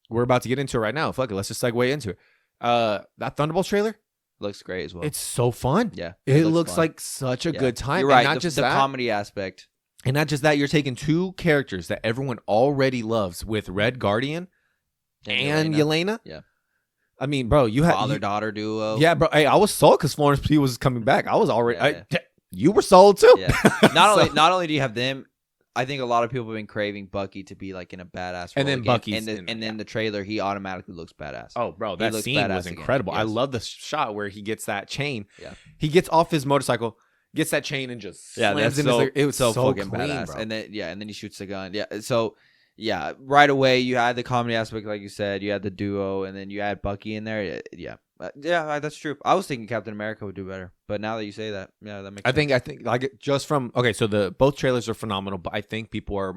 We're about to get into it right now. Fuck it, let's just segue into it. That Thunderbolts trailer looks great as well. It's so fun. Yeah. It looks like such a good time. You're right. And not just the that, comedy aspect. And not just that, you're taking two characters that everyone already loves with Red Guardian and Yelena. Yeah. I mean, bro, you had father-daughter duo. Yeah, bro. Hey, I was sold because Florence Pugh was coming back. I was already. You were sold too. Yeah. Not only do you have them, I think a lot of people have been craving Bucky to be like in a badass role. And then again. Bucky's and then the trailer, he automatically looks badass. Oh, bro, that scene was incredible. Yes. I love the shot where he gets that chain. Yeah. He gets off his motorcycle, gets that chain, and just slams in his. It was so fucking clean, badass. Bro. And then he shoots the gun. Yeah. So yeah, right away you had the comedy aspect, like you said. You had the duo, and then you had Bucky in there. Yeah. Yeah, that's true. I was thinking Captain America would do better, but now that you say that, yeah, that makes sense. I think like just from so both trailers are phenomenal, but I think people are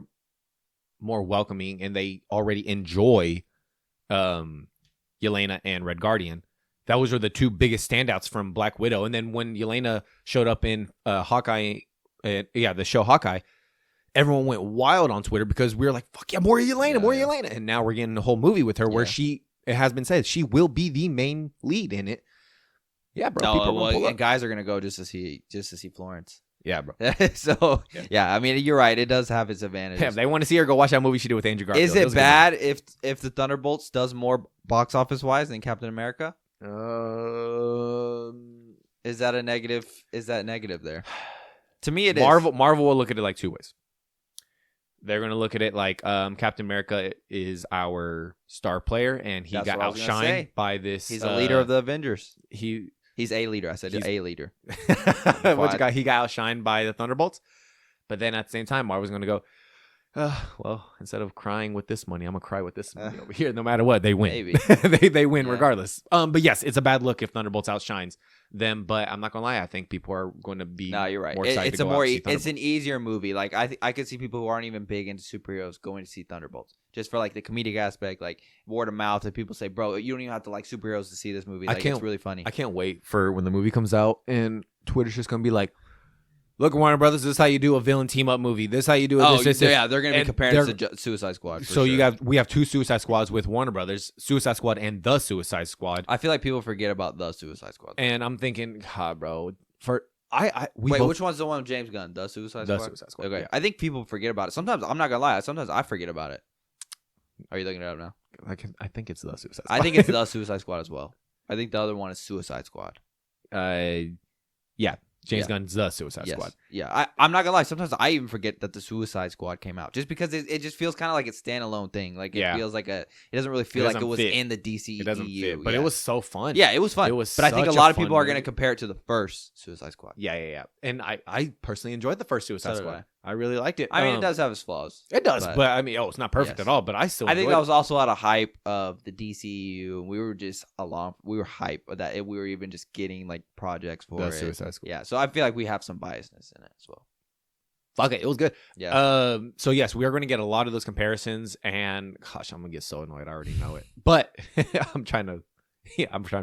more welcoming and they already enjoy Yelena and Red Guardian. Those were the two biggest standouts from Black Widow, and then when Yelena showed up in Hawkeye, the show Hawkeye, everyone went wild on Twitter because we were like, "Fuck yeah, more Yelena, more Yelena!" And now we're getting a whole movie with her where it has been said she will be the main lead in it. Yeah, bro. And guys are gonna go just to see Florence. Yeah, bro. So I mean, you're right. It does have its advantages. Yeah, if they want to see her, go watch that movie she did with Andrew Garfield. Is it bad if the Thunderbolts does more box office wise than Captain America? Is that a negative? Is that negative there? To me, it is. Marvel will look at it like two ways. They're going to look at it like Captain America is our star player, and he got outshined by this. He's a leader of the Avengers. He's a leader. I said He's- a leader. What you got? He got outshined by the Thunderbolts. But then at the same time, Marvel's going to go, well, instead of crying with this money, I'm going to cry with this money over here. No matter what, they win. Maybe. they win Yeah. regardless. But yes, it's a bad look if Thunderbolts outshines them. But I'm not going to lie. I think people are going to be No, you're right. more excited It's to a go out more and see it's Thunderbolts. an easier movie. Like I could see people who aren't even big into superheroes going to see Thunderbolts just for like the comedic aspect, like word of mouth. And people say, "Bro, you don't even have to like superheroes to see this movie." Like it's really funny. I can't wait for when the movie comes out and Twitter's just going to be like, look, Warner Brothers, this is how you do a villain team up movie. This is how you do it. This. yeah, they're gonna be And comparing they're- it to Suicide Squad. So we have two Suicide Squads with Warner Brothers, Suicide Squad and the Suicide Squad. I feel like people forget about the Suicide Squad. And I'm thinking, God, bro, Wait, which one's the one with James Gunn? The Suicide Squad. The Suicide Squad. Okay, yeah. I think people forget about it. Sometimes I'm not gonna lie. Sometimes I forget about it. Are you looking it up now? I think it's the Suicide Squad. I think it's the Suicide Squad as well. I think the other one is Suicide Squad. Yeah, James Yeah. Gunn's the Suicide Yes. Squad. Yeah, I'm not gonna lie. Sometimes I even forget that the Suicide Squad came out, just because it just feels kind of like a standalone thing. Like it feels like it doesn't really feel like it doesn't was fit. in the DCEU. It doesn't fit, but yeah. it was so fun. Yeah, it was fun. It was but I think a such lot a of people fun are gonna movie. compare it to the first Suicide Squad. Yeah. And I personally enjoyed the first Suicide So did Squad. I really liked it. I mean, it does have its flaws. It does, but I mean, it's not perfect Yes. at all. But I still. I think enjoyed that it. was also out of hype of the DCEU, and we were just we were hype that we were even just getting like projects for The it. Suicide Squad. Yeah, so I feel like we have some biasness in it as well. Fuck it, it was good. Yeah. So yes, we are going to get a lot of those comparisons, and gosh, I'm gonna get so annoyed. I already know it, but I'm trying to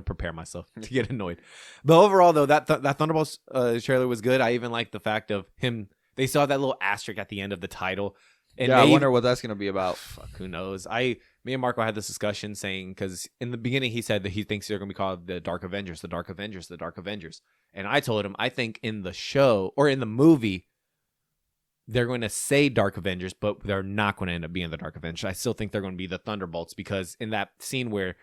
prepare myself to get annoyed. But overall, though, that Thunderbolts trailer was good. I even like the fact of him. They saw that little asterisk at the end of the title, and I they wonder what that's gonna be about. Fuck, who knows? Me and Marco had this discussion saying, because in the beginning he said that he thinks they're going to be called the Dark Avengers, the Dark Avengers, the Dark Avengers. And I told him, I think in the show or in the movie, they're going to say Dark Avengers, but they're not going to end up being the Dark Avengers. I still think they're going to be the Thunderbolts, because in that scene where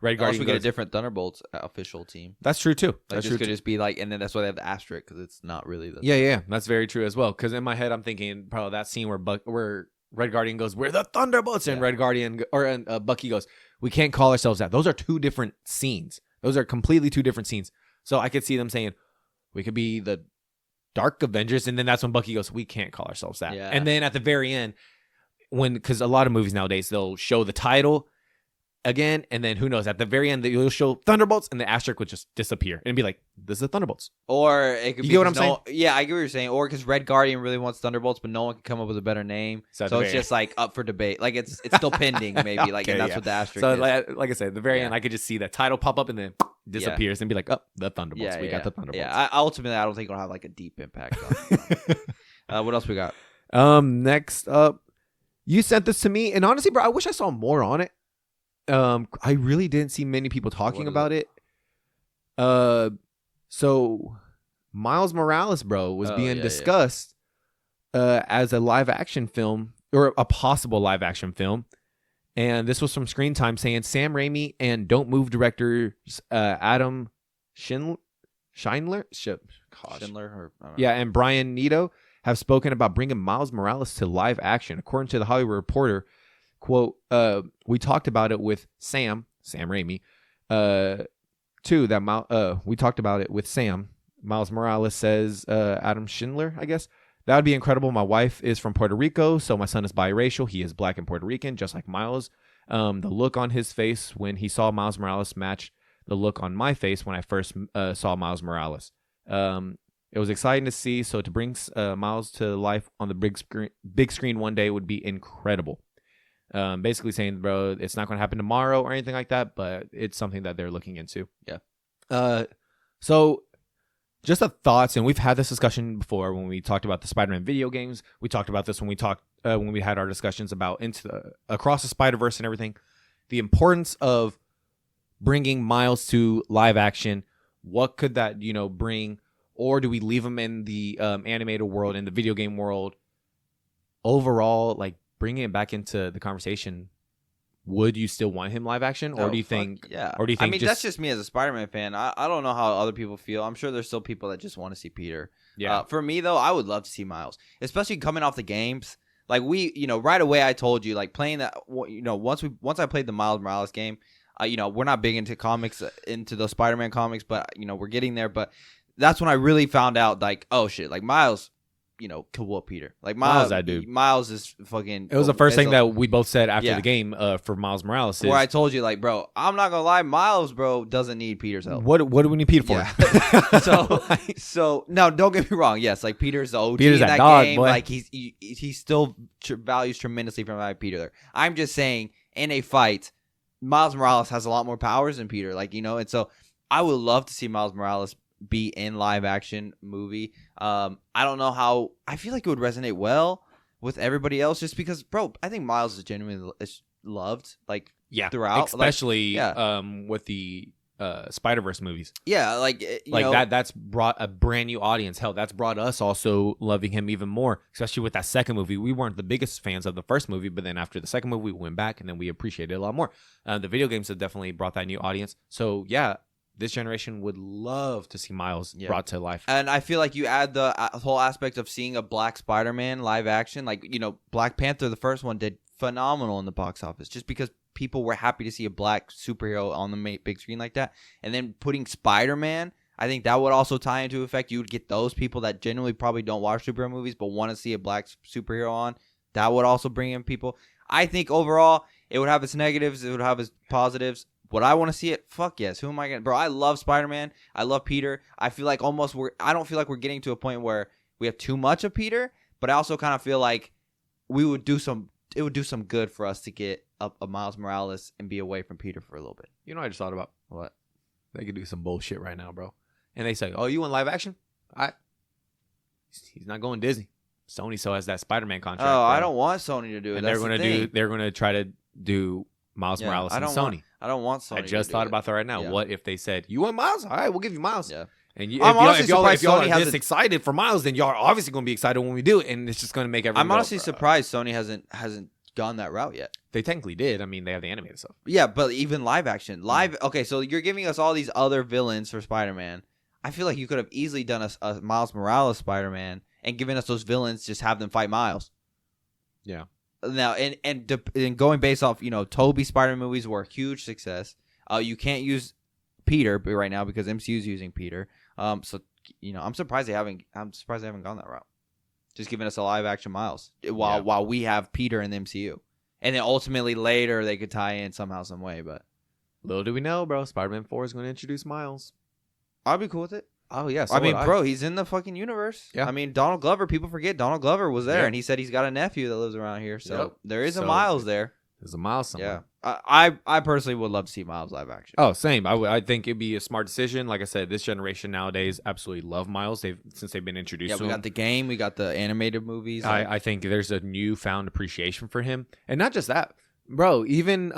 Red Also, Guardian we get a goes, different Thunderbolts official team. that's true too. Like That's this true could too. just be like, and then that's why they have the asterisk because it's not really the. Yeah, that's very true as well. Because in my head, I'm thinking probably that scene where Red Guardian goes, "We're the Thunderbolts," and Yeah. Red Guardian Bucky goes, "We can't call ourselves that." Those are two different scenes. Those are completely two different scenes. So I could see them saying, "We could be the Dark Avengers," and then that's when Bucky goes, "We can't call ourselves that." Yeah. And then at the very end, because a lot of movies nowadays they'll show the title again, and then who knows, at the very end you'll show Thunderbolts, and the asterisk would just disappear and be like, "This is the Thunderbolts." Or it could You be get what I'm 'cause yeah, I get what you're saying. Or because Red Guardian really wants Thunderbolts, but no one can come up with a better name, So at so the it's very just like up for debate. Like it's still pending, maybe. Like, Okay, and that's yeah. what the asterisk So is. like I said, at the very Yeah. end, I could just see that title pop up and then disappears and be like, "Oh, the Thunderbolts. We got the Thunderbolts." Yeah, ultimately, I don't think it'll have like a deep impact on. What else we got? Next up, you sent this to me, and honestly, bro, I wish I saw more on it. I really didn't see many people talking What is about it. So Miles Morales, bro, was being yeah. discussed as a live action film or a possible live action film. And this was from Screen Time saying Sam Raimi and Don't Move directors Adam Schindler, Schindler, or yeah, and Brian Nito have spoken about bringing Miles Morales to live action. According to the Hollywood Reporter, quote, we talked about it with Sam Raimi, we talked about it with Sam. Miles Morales says, Adam Schindler, I guess. That would be incredible. My wife is from Puerto Rico, so my son is biracial. He is black and Puerto Rican, just like Miles. The look on his face when he saw Miles Morales matched the look on my face when I first saw Miles Morales. It was exciting to see. So to bring Miles to life on the big screen one day would be incredible. Basically saying, bro, it's not going to happen tomorrow or anything like that, but it's something that they're looking into. Yeah. So just the thoughts, and we've had this discussion before when we talked about the Spider-Man video games. We talked about this when we had our discussions about across the Spider-Verse and everything. The importance of bringing Miles to live action. What could that bring? Or do we leave him in the animated world, in the video game world? Overall, like bringing it back into the conversation, would you still want him live action, or do you think? Yeah. Or do you think? I mean, that's just me as a Spider-Man fan. I don't know how other people feel. I'm sure there's still people that just want to see Peter. Yeah. For me though, I would love to see Miles, especially coming off the games. Like right away, I told you, like playing that. Once I played the Miles Morales game, We're not big into comics, into the Spider-Man comics, but we're getting there. But that's when I really found out, like, oh shit, like Miles, could whoop Peter. Like Miles, that dude. Miles is fucking. It was the first thing that we both said after Yeah. the game for Miles Morales. Where I told you, like, bro, I'm not gonna lie, Miles, bro, doesn't need Peter's help. What do we need Peter for? Yeah. so no, don't get me wrong. Yes, like Peter's the OG Peter's in that that dog, game. boy. Like he still values tremendously from having Peter there. I'm just saying, in a fight, Miles Morales has a lot more powers than Peter. Like and so I would love to see Miles Morales be in live action movie. I don't know how. I feel like it would resonate well with everybody else, just because, bro, I think Miles is genuinely loved. Like throughout, especially like, with the Spider-Verse movies. Yeah, like that's brought a brand new audience. Hell, that's brought us also loving him even more, especially with that second movie. We weren't the biggest fans of the first movie, but then after the second movie, we went back and then we appreciated it a lot more. The video games have definitely brought that new audience. So yeah, this generation would love to see Miles brought to life. And I feel like you add the whole aspect of seeing a black Spider-Man live action. Like, Black Panther, the first one, did phenomenal in the box office just because people were happy to see a black superhero on the big screen like that. And then putting Spider-Man, I think that would also tie into effect. You would get those people that generally probably don't watch superhero movies but want to see a black superhero on. That would also bring in people. I think overall, it would have its negatives. It would have its positives. Would I want to see it? Fuck yes. Who am I going to? Bro, I love Spider-Man. I love Peter. I feel like I don't feel like we're getting to a point where we have too much of Peter, but I also kind of feel like it would do some good for us to get a Miles Morales and be away from Peter for a little bit. You know what I just thought about? What? They could do some bullshit right now, bro. And they say, oh, you want live action? He's not going Disney. Sony still has that Spider-Man contract. Oh, bro. I don't want Sony to do it. And That's they're going to try to do Miles Morales and Sony. I don't want Sony. I just thought about that right now. Yeah. What if they said, you want Miles? All right, we'll give you Miles. Yeah. And I'm if y'all Sony are this excited for Miles, then y'all are obviously going to be excited when we do it, and it's just going to make everyone. I'm honestly surprised Sony hasn't gone that route yet. They technically did. I mean, they have the animated stuff. Yeah, but even live action. Okay, so you're giving us all these other villains for Spider-Man. I feel like you could have easily done a Miles Morales Spider-Man and given us those villains, just have them fight Miles. Yeah. Now, and going based off, Tobey Spider-Man movies were a huge success. You can't use Peter right now because MCU's using Peter. So I'm surprised they haven't gone that route. Just giving us a live action Miles while we have Peter in the MCU, and then ultimately later they could tie in somehow, some way. But little do we know, bro, Spider-Man 4 is going to introduce Miles. I'll be cool with it. Oh yes, bro, he's in the fucking universe. Yeah. I mean, Donald Glover. People forget Donald Glover was there, Yeah. and he said he's got a nephew that lives around here. So Yep. there is a So, Miles there. There's a Miles somewhere. Yeah, I personally would love to see Miles live action. Oh, same. I think it'd be a smart decision. Like I said, this generation nowadays absolutely love Miles. Since they've been introduced Yeah, to we him. got the game, we got the animated movies. I think there's a newfound appreciation for him, and not just that, bro. Even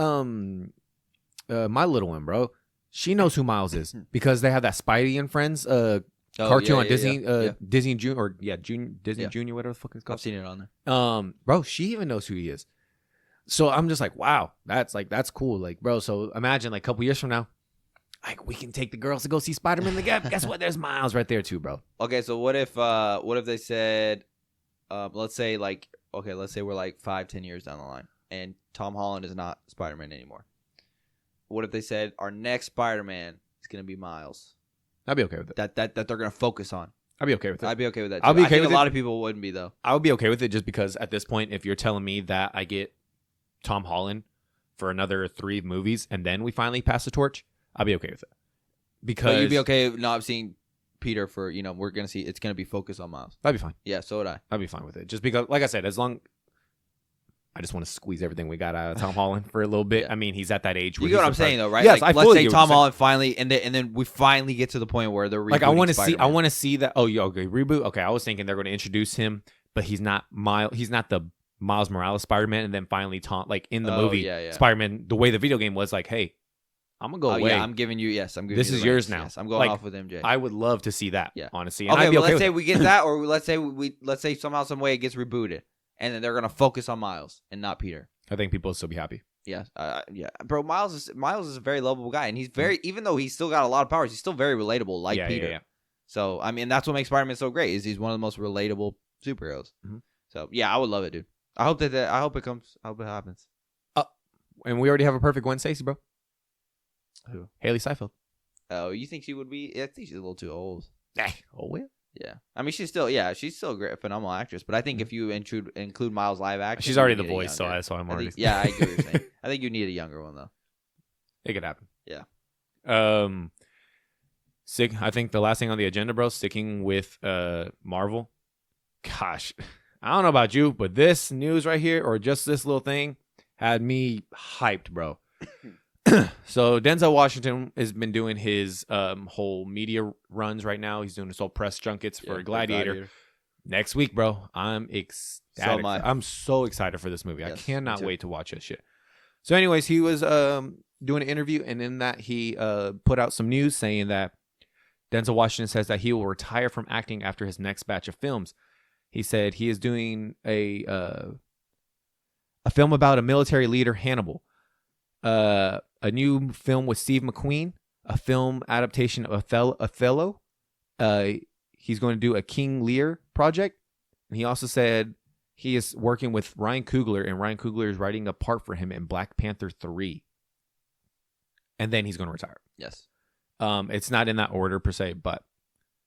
my little one, bro, she knows who Miles is because they have that Spidey and Friends cartoon on Disney, Disney Junior Disney Yeah. Junior, whatever the fuck it's called. I've seen it on there. Bro, she even knows who he is. So I'm just like, wow, that's cool. Like, bro, so imagine like a couple years from now, like we can take the girls to go see Spider-Man the Gap. Guess what? There's Miles right there too, bro. Okay, so what if they said, let's say we're like 5-10 years down the line, and Tom Holland is not Spider-Man anymore. What if they said our next Spider-Man is gonna be Miles? I'd be okay with it. That they're gonna focus on. I'd be okay with it. I'd be okay with that. Too. I'll be okay I think with a it. lot of people wouldn't be though. I would be okay with it just because at this point, if you're telling me that I get Tom Holland for another 3 movies and then we finally pass the torch, I'll be okay with it. Because But you'd be okay not seeing Peter for we're gonna see it's gonna be focused on Miles. I'd be fine. Yeah, so would I. I'd be fine with it. Just because, like I said, I just want to squeeze everything we got out of Tom Holland for a little bit. I mean, he's at that age. You Where get what he's I'm saying though, right? Yes, like, I let's fully say get what Tom you're Holland finally, and then we finally get to the point where they're like, rebooting I want to see. Spider-Man. I want to see that. Oh, yeah, okay, reboot. Okay, I was thinking they're going to introduce him, but he's not He's not the Miles Morales Spider-Man, and then finally Tom, like in the movie, yeah. Spider-Man. The way the video game was, like, hey, I'm gonna go away. Yeah, I'm giving you. Yes, I'm giving. This you is the yours reins. now. Yes, I'm going Like, off with MJ. I would love to see that. Yeah. Honestly, and Okay, I'd be well, okay let's with say it. we get that, or let's say somehow, some way it gets rebooted, and then they're gonna focus on Miles and not Peter. I think people will still be happy. Yeah, bro. Miles is a very lovable guy, and he's very even though he's still got a lot of powers, he's still very relatable, like Peter. Yeah. So I mean, that's what makes Spider-Man so great. Is he's one of the most relatable superheroes. Mhm. So yeah, I would love it, dude. I hope it happens. And we already have a perfect Gwen Stacy, bro. Who? Haley Seinfeld. Oh, you think she would be? I think she's a little too old. Oh, well. Yeah, I mean she's still a great, phenomenal actress. But I think if you include Miles live action, She's already the you need a voice, so younger. that's why I'm already. I agree with what you're saying. I think you need a younger one though. It could happen. Yeah. I think the last thing on the agenda, bro, sticking with Marvel. Gosh, I don't know about you, but this news right here, or just this little thing, had me hyped, bro. So Denzel Washington has been doing his whole media runs right now. He's doing his whole press junkets for Gladiator. Next week, bro, I'm ecstatic. So am I. I'm so excited for this movie. Yes, I cannot me too. wait to watch this shit. So anyways, he was doing an interview, and in that he put out some news saying that Denzel Washington says that he will retire from acting after his next batch of films. He said he is doing a film about a military leader, Hannibal. A new film with Steve McQueen, a film adaptation of Othello. He's going to do a King Lear project. And he also said he is working with Ryan Coogler, and Ryan Coogler is writing a part for him in Black Panther 3. And then he's going to retire. Yes. It's not in that order per se, but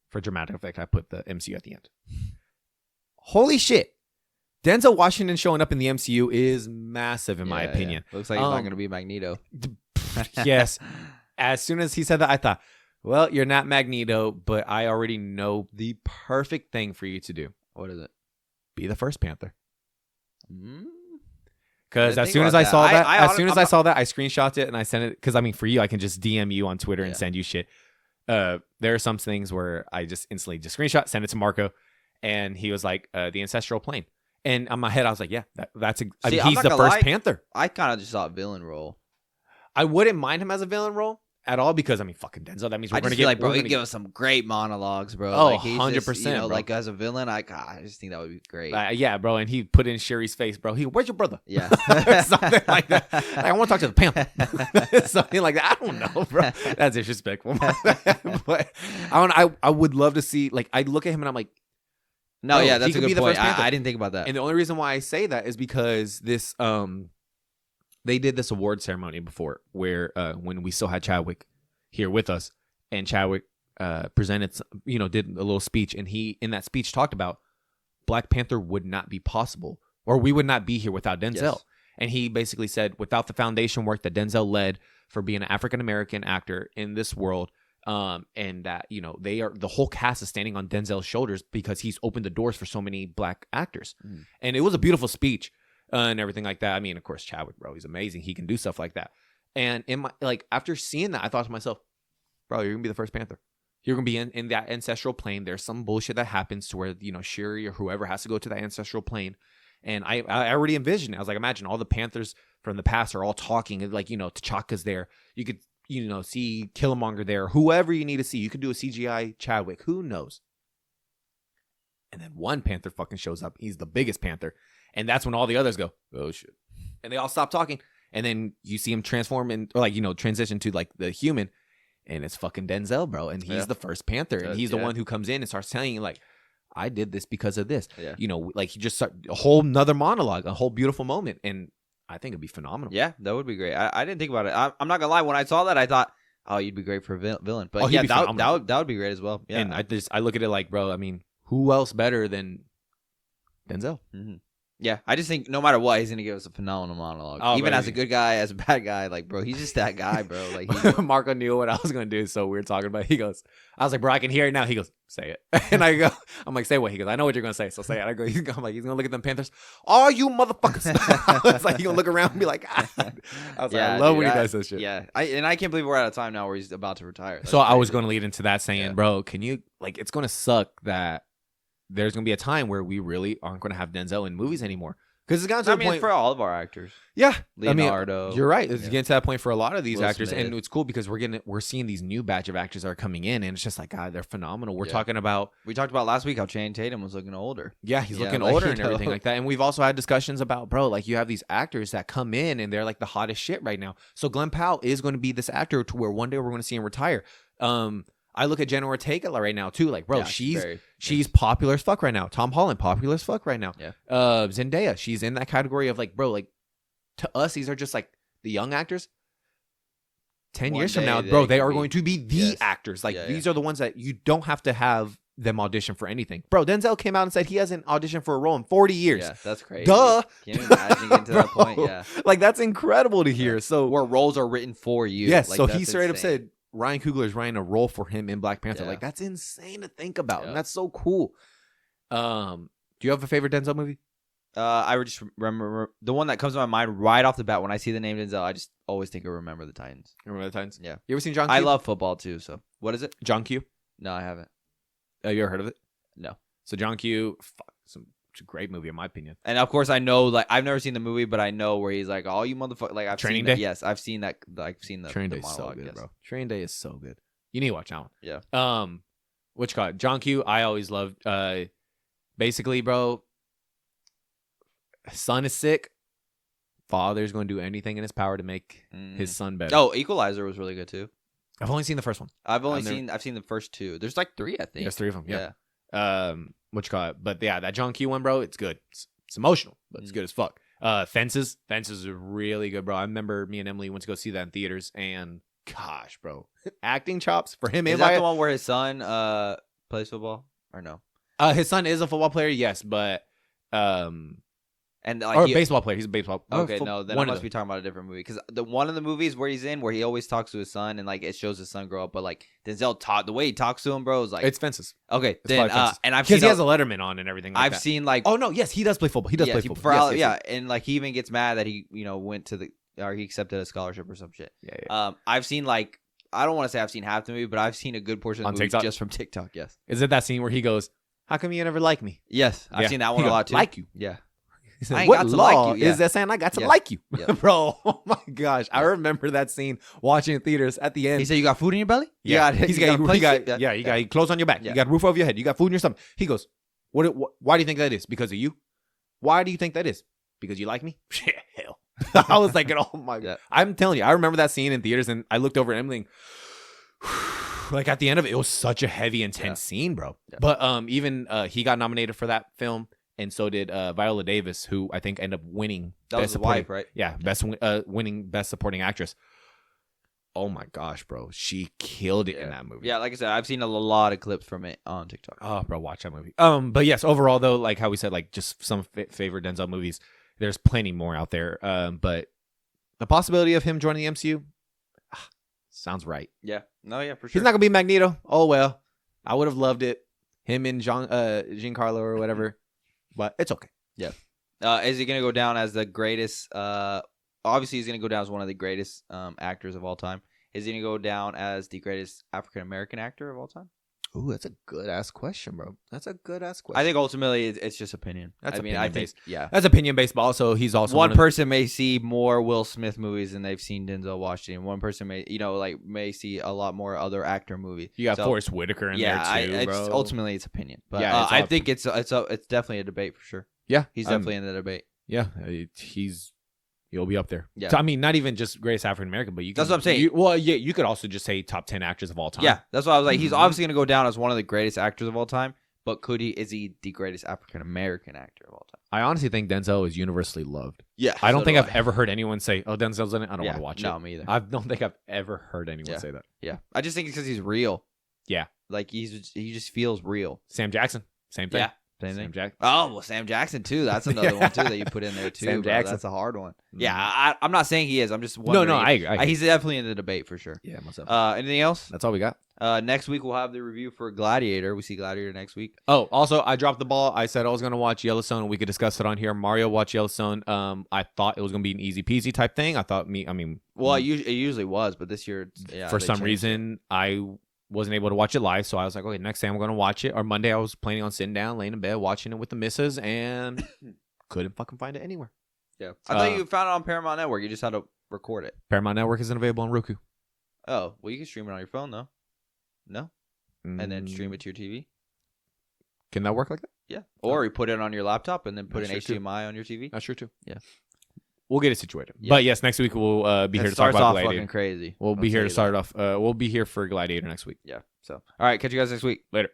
for dramatic effect, I put the MCU at the end. Holy shit. Denzel Washington showing up in the MCU is massive, in my opinion. Looks like he's not going to be Magneto. Yes. As soon as he said that, I thought, well, you're not Magneto, but I already know the perfect thing for you to do. What is it? Be the first Panther. Mm? Because as soon as I saw that, I saw that, I screenshot it and I sent it. Because I mean, for you, I can just DM you on Twitter and send you shit. There are some things where I just instantly just screenshot, send it to Marco, and he was like, the ancestral plane. And on my head, I was like, yeah, that's he's the first Panther. I kind of just saw a villain role. I wouldn't mind him as a villain role at all because, I mean, fucking Denzel. That means we're going to get... bro, he'd give us some great monologues, bro. Oh, like, 100%, just, bro. like as a villain, I just think that would be great. Yeah, bro. And he put in Sherry's face, bro. Where's your brother? Yeah. Something like that. Like, I want to talk to the Panther. Something like that. I don't know, bro. That's disrespectful. But I would love to see, like, I look at him and I'm like, no, bro, yeah, that's a good point. I didn't think about that. And the only reason why I say that is because this, they did this award ceremony before where when we still had Chadwick here with us, and Chadwick presented, did a little speech, and he in that speech talked about Black Panther would not be possible, or we would not be here without Denzel. Yes. And he basically said without the foundation work that Denzel led for being an African American actor in this world, and that the whole cast is standing on Denzel's shoulders because he's opened the doors for so many Black actors, and it was a beautiful speech. And everything like that. I mean, of course, Chadwick, bro, he's amazing. He can do stuff like that. And in my after seeing that, I thought to myself, bro, you're gonna be the first Panther. You're gonna be in that ancestral plane. There's some bullshit that happens to where Shuri or whoever has to go to that ancestral plane. And I already envisioned it. I was like, imagine all the Panthers from the past are all talking. Like T'Chaka's there. You could see Killmonger there. Whoever you need to see, you could do a CGI Chadwick. Who knows? And then one Panther fucking shows up. He's the biggest Panther. And that's when all the others go, oh shit. And they all stop talking. And then you see him transform transition to like the human. And it's fucking Denzel, bro. And he's the first Panther. And he's the one who comes in and starts telling you, like, I did this because of this. Yeah. He just a whole nother monologue, a whole beautiful moment. And I think it'd be phenomenal. Yeah, that would be great. I didn't think about it. I'm not going to lie. When I saw that, I thought, oh, you'd be great for a villain. But yeah, that would be great as well. Yeah. And I look at it like, bro, I mean, who else better than Denzel? Mm-hmm. Yeah, I just think no matter what, he's gonna give us a phenomenal monologue. Oh, even as a good guy, as a bad guy, like, bro, he's just that guy, bro. Like, Marco knew what I was gonna do, so we were talking about it. He goes, I was like, bro, I can hear it now. He goes, say it. And I go, I'm like, say what? He goes, I know what you're gonna say, so say it. I go, he's gonna look at them Panthers. All you motherfuckers. I was like, he's gonna look around and be like, ah. I was like, I love when he does this shit. Yeah, I can't believe we're at a time now where he's about to retire. So I was gonna lead into that saying, bro, can you, like, it's gonna suck that there's gonna be a time where we really aren't gonna have Denzel in movies anymore. Because it's gotten to a point for all of our actors. Yeah, Leonardo. You're right. It's getting to that point for a lot of these Will actors, Smith. and it's cool because we're seeing these new batch of actors that are coming in, and it's just like, God, they're phenomenal. We're talking about. We talked about last week how Channing Tatum was looking older. Yeah, he's looking older and everything like that. And we've also had discussions about, bro, like you have these actors that come in and they're like the hottest shit right now. So Glenn Powell is going to be this actor to where one day we're going to see him retire. I look at Jenna Ortega right now too. Like, bro, she's popular as fuck right now. Tom Holland, popular as fuck right now. Yeah. Zendaya, she's in that category of like, bro, like to us, these are just like the young actors. 10 One years from day now, they bro, they could are be- going to be the Yes. actors. Like Yeah, these are the ones that you don't have to have them audition for anything. Bro, Denzel came out and said he hasn't auditioned for a role in 40 years. Yeah, that's crazy. Duh. Can you imagine getting to that point? Bro, Yeah. Like that's incredible to hear. So Where roles are written for you. yes, Like, so that's he straight up insane. said Ryan Coogler is writing a role for him in Black Panther. Yeah. Like that's insane to think about. Yeah. And that's so cool. Do you have a favorite Denzel movie? I would just remember the one that comes to my mind right off the bat when I see the name Denzel. I just always think of Remember the Titans. Remember the Titans? Yeah. You ever seen John Q? I love football too. So what is it? John Q. No, I haven't. You ever heard of it? No. So John Q, it's a great movie in my opinion. And of course, I know. Like I've never seen the movie, but I know where he's like, "Oh, you motherfucker!" Like I've Training seen that. Day? Yes, I've seen that. I've seen the Training the Day is so monologue, good, yes. bro. Training Day is so good. You need to watch that one. Yeah. What you call it? John Q. I always loved. Basically, bro. Son is sick. Father's going to do anything in his power to make his son better. Oh, Equalizer was really good too. I've only seen the first one. I've never- seen the first two. There's like three, I think. There's three of them. Yeah. Yeah. What you call it? But yeah, that John Q one, bro, it's good. It's emotional, but it's good as fuck. Fences is really good, bro. I remember me and Emily went to go see that in theaters, and gosh, bro, acting chops for him. Is and that the one where his son plays football or no? His son is a football player, yes, but And or a like baseball player. He's a baseball. okay, no, then I one of must them. be talking about a different movie because the one of the movies where he's in, where he always talks to his son and like it shows his son grow up, but like Denzel taught the way he talks to him, bro, is like It's Fences. okay. It's Then probably Fences. and I've Because seen he has a Letterman on and everything. Like I've that. seen like Oh no, yes, he does play football. He does play football. for Yes, yes, and like he even gets mad that he went to the or he accepted a scholarship or some shit. Yeah. I've seen like I don't want to say I've seen half the movie, but I've seen a good portion of On the movie TikTok? just from TikTok. Yes, Is it that scene where he goes, "How come you never like me?" yes, I've Yeah. seen that He one a goes, lot too. Like you. Yeah. He said, I ain't what got to law like you, yeah. is that saying I got to Yeah. like you? Yeah. Bro, oh my gosh. I remember that scene watching in theaters at the end. He said, "You got food in your belly? yeah, you you got a place to sleep?" you got clothes on your back. Yeah. You got a roof over your head. You got food in your stomach. He goes, why do you think that is? Because of you? Why do you think that is? Because you like me? Hell. I was like, oh my God. Yeah. I'm telling you, I remember that scene in theaters and I looked over at Emily and like at the end of it, it was such a heavy, intense scene, bro. Yeah. But even he got nominated for that film. And so did Viola Davis, who I think ended up winning That was his wife, right? Yeah, winning Best Supporting Actress. Oh my gosh, bro, she killed it in that movie. Yeah, like I said, I've seen a lot of clips from it on TikTok. Oh, bro, watch that movie. But yes, overall though, like how we said, like just some favorite Denzel movies. There's plenty more out there. But the possibility of him joining the MCU sounds right. Yeah, no, yeah, for sure. He's not gonna be Magneto. Oh well, I would have loved it. Him and Giancarlo or whatever. But it's okay. Yeah. Is he gonna go down as the greatest? Obviously, he's gonna go down as one of the greatest actors of all time. Is he gonna go down as the greatest African American actor of all time? Ooh, that's a good ass question, bro. That's a good ass question. I think ultimately it's just opinion. That's I mean, opinion I think based. yeah. That's opinion based, but also he's also One of the- person may see more Will Smith movies than they've seen Denzel Washington. One person may see a lot more other actor movies. You got So, Forrest Whitaker in there too, bro. Ultimately it's opinion. But Yeah, it's I all think it's definitely a debate for sure. Yeah, He's definitely in the debate. Yeah, he'll be up there. Yeah. So, I mean, not even just greatest African American, but you. Can, That's what I'm saying. You could also just say top 10 actors of all time. Yeah, that's why I was like, he's Mhm. obviously gonna go down as one of the greatest actors of all time. But is he the greatest African American actor of all time? I honestly think Denzel is universally loved. Yeah, I don't think I've ever heard anyone say, "Oh, Denzel's in it." I don't Yeah, want to watch no, it. me either. I don't think I've ever heard anyone Yeah. say that. Yeah, I just think it's because he's real. Yeah. Like he just feels real. Sam Jackson, same thing. Yeah, same Sam thing. Jackson. Oh well, Sam Jackson too. That's another one too that you put in there too. Sam bro. Jackson. That's a hard one. Mhm. Yeah, I'm not saying he is. I'm just wondering. No, I agree. He's definitely in the debate for sure. Yeah, myself. Anything else? That's all we got. Next week we'll have the review for Gladiator. We see Gladiator next week. Oh, also, I dropped the ball. I said I was going to watch Yellowstone, and we could discuss it on here. Mario watched Yellowstone. I thought it was going to be an easy peasy type thing. Well, it usually was, but this year, for they some changed it. reason, I wasn't able to watch it live. So I was like, okay, next time I'm going to watch it. Or Monday, I was planning on sitting down, laying in bed, watching it with the missus, and couldn't fucking find it anywhere. Yeah, I thought you found it on Paramount Network. You just had to record it. Paramount Network isn't available on Roku. Oh, well, you can stream it on your phone though. No, and then stream it to your TV. Can that work like that? Yeah, or you put it on your laptop and then put That's an true, too. HDMI on your TV. That's true too. Yeah. We'll get it situated. Yeah. But yes, next week we'll be It here to talk starts about off Gladiator. fucking crazy. We'll I'll be here tell to you start that. off. We'll be here for Gladiator next week. Yeah. So, all right, catch you guys next week. Later.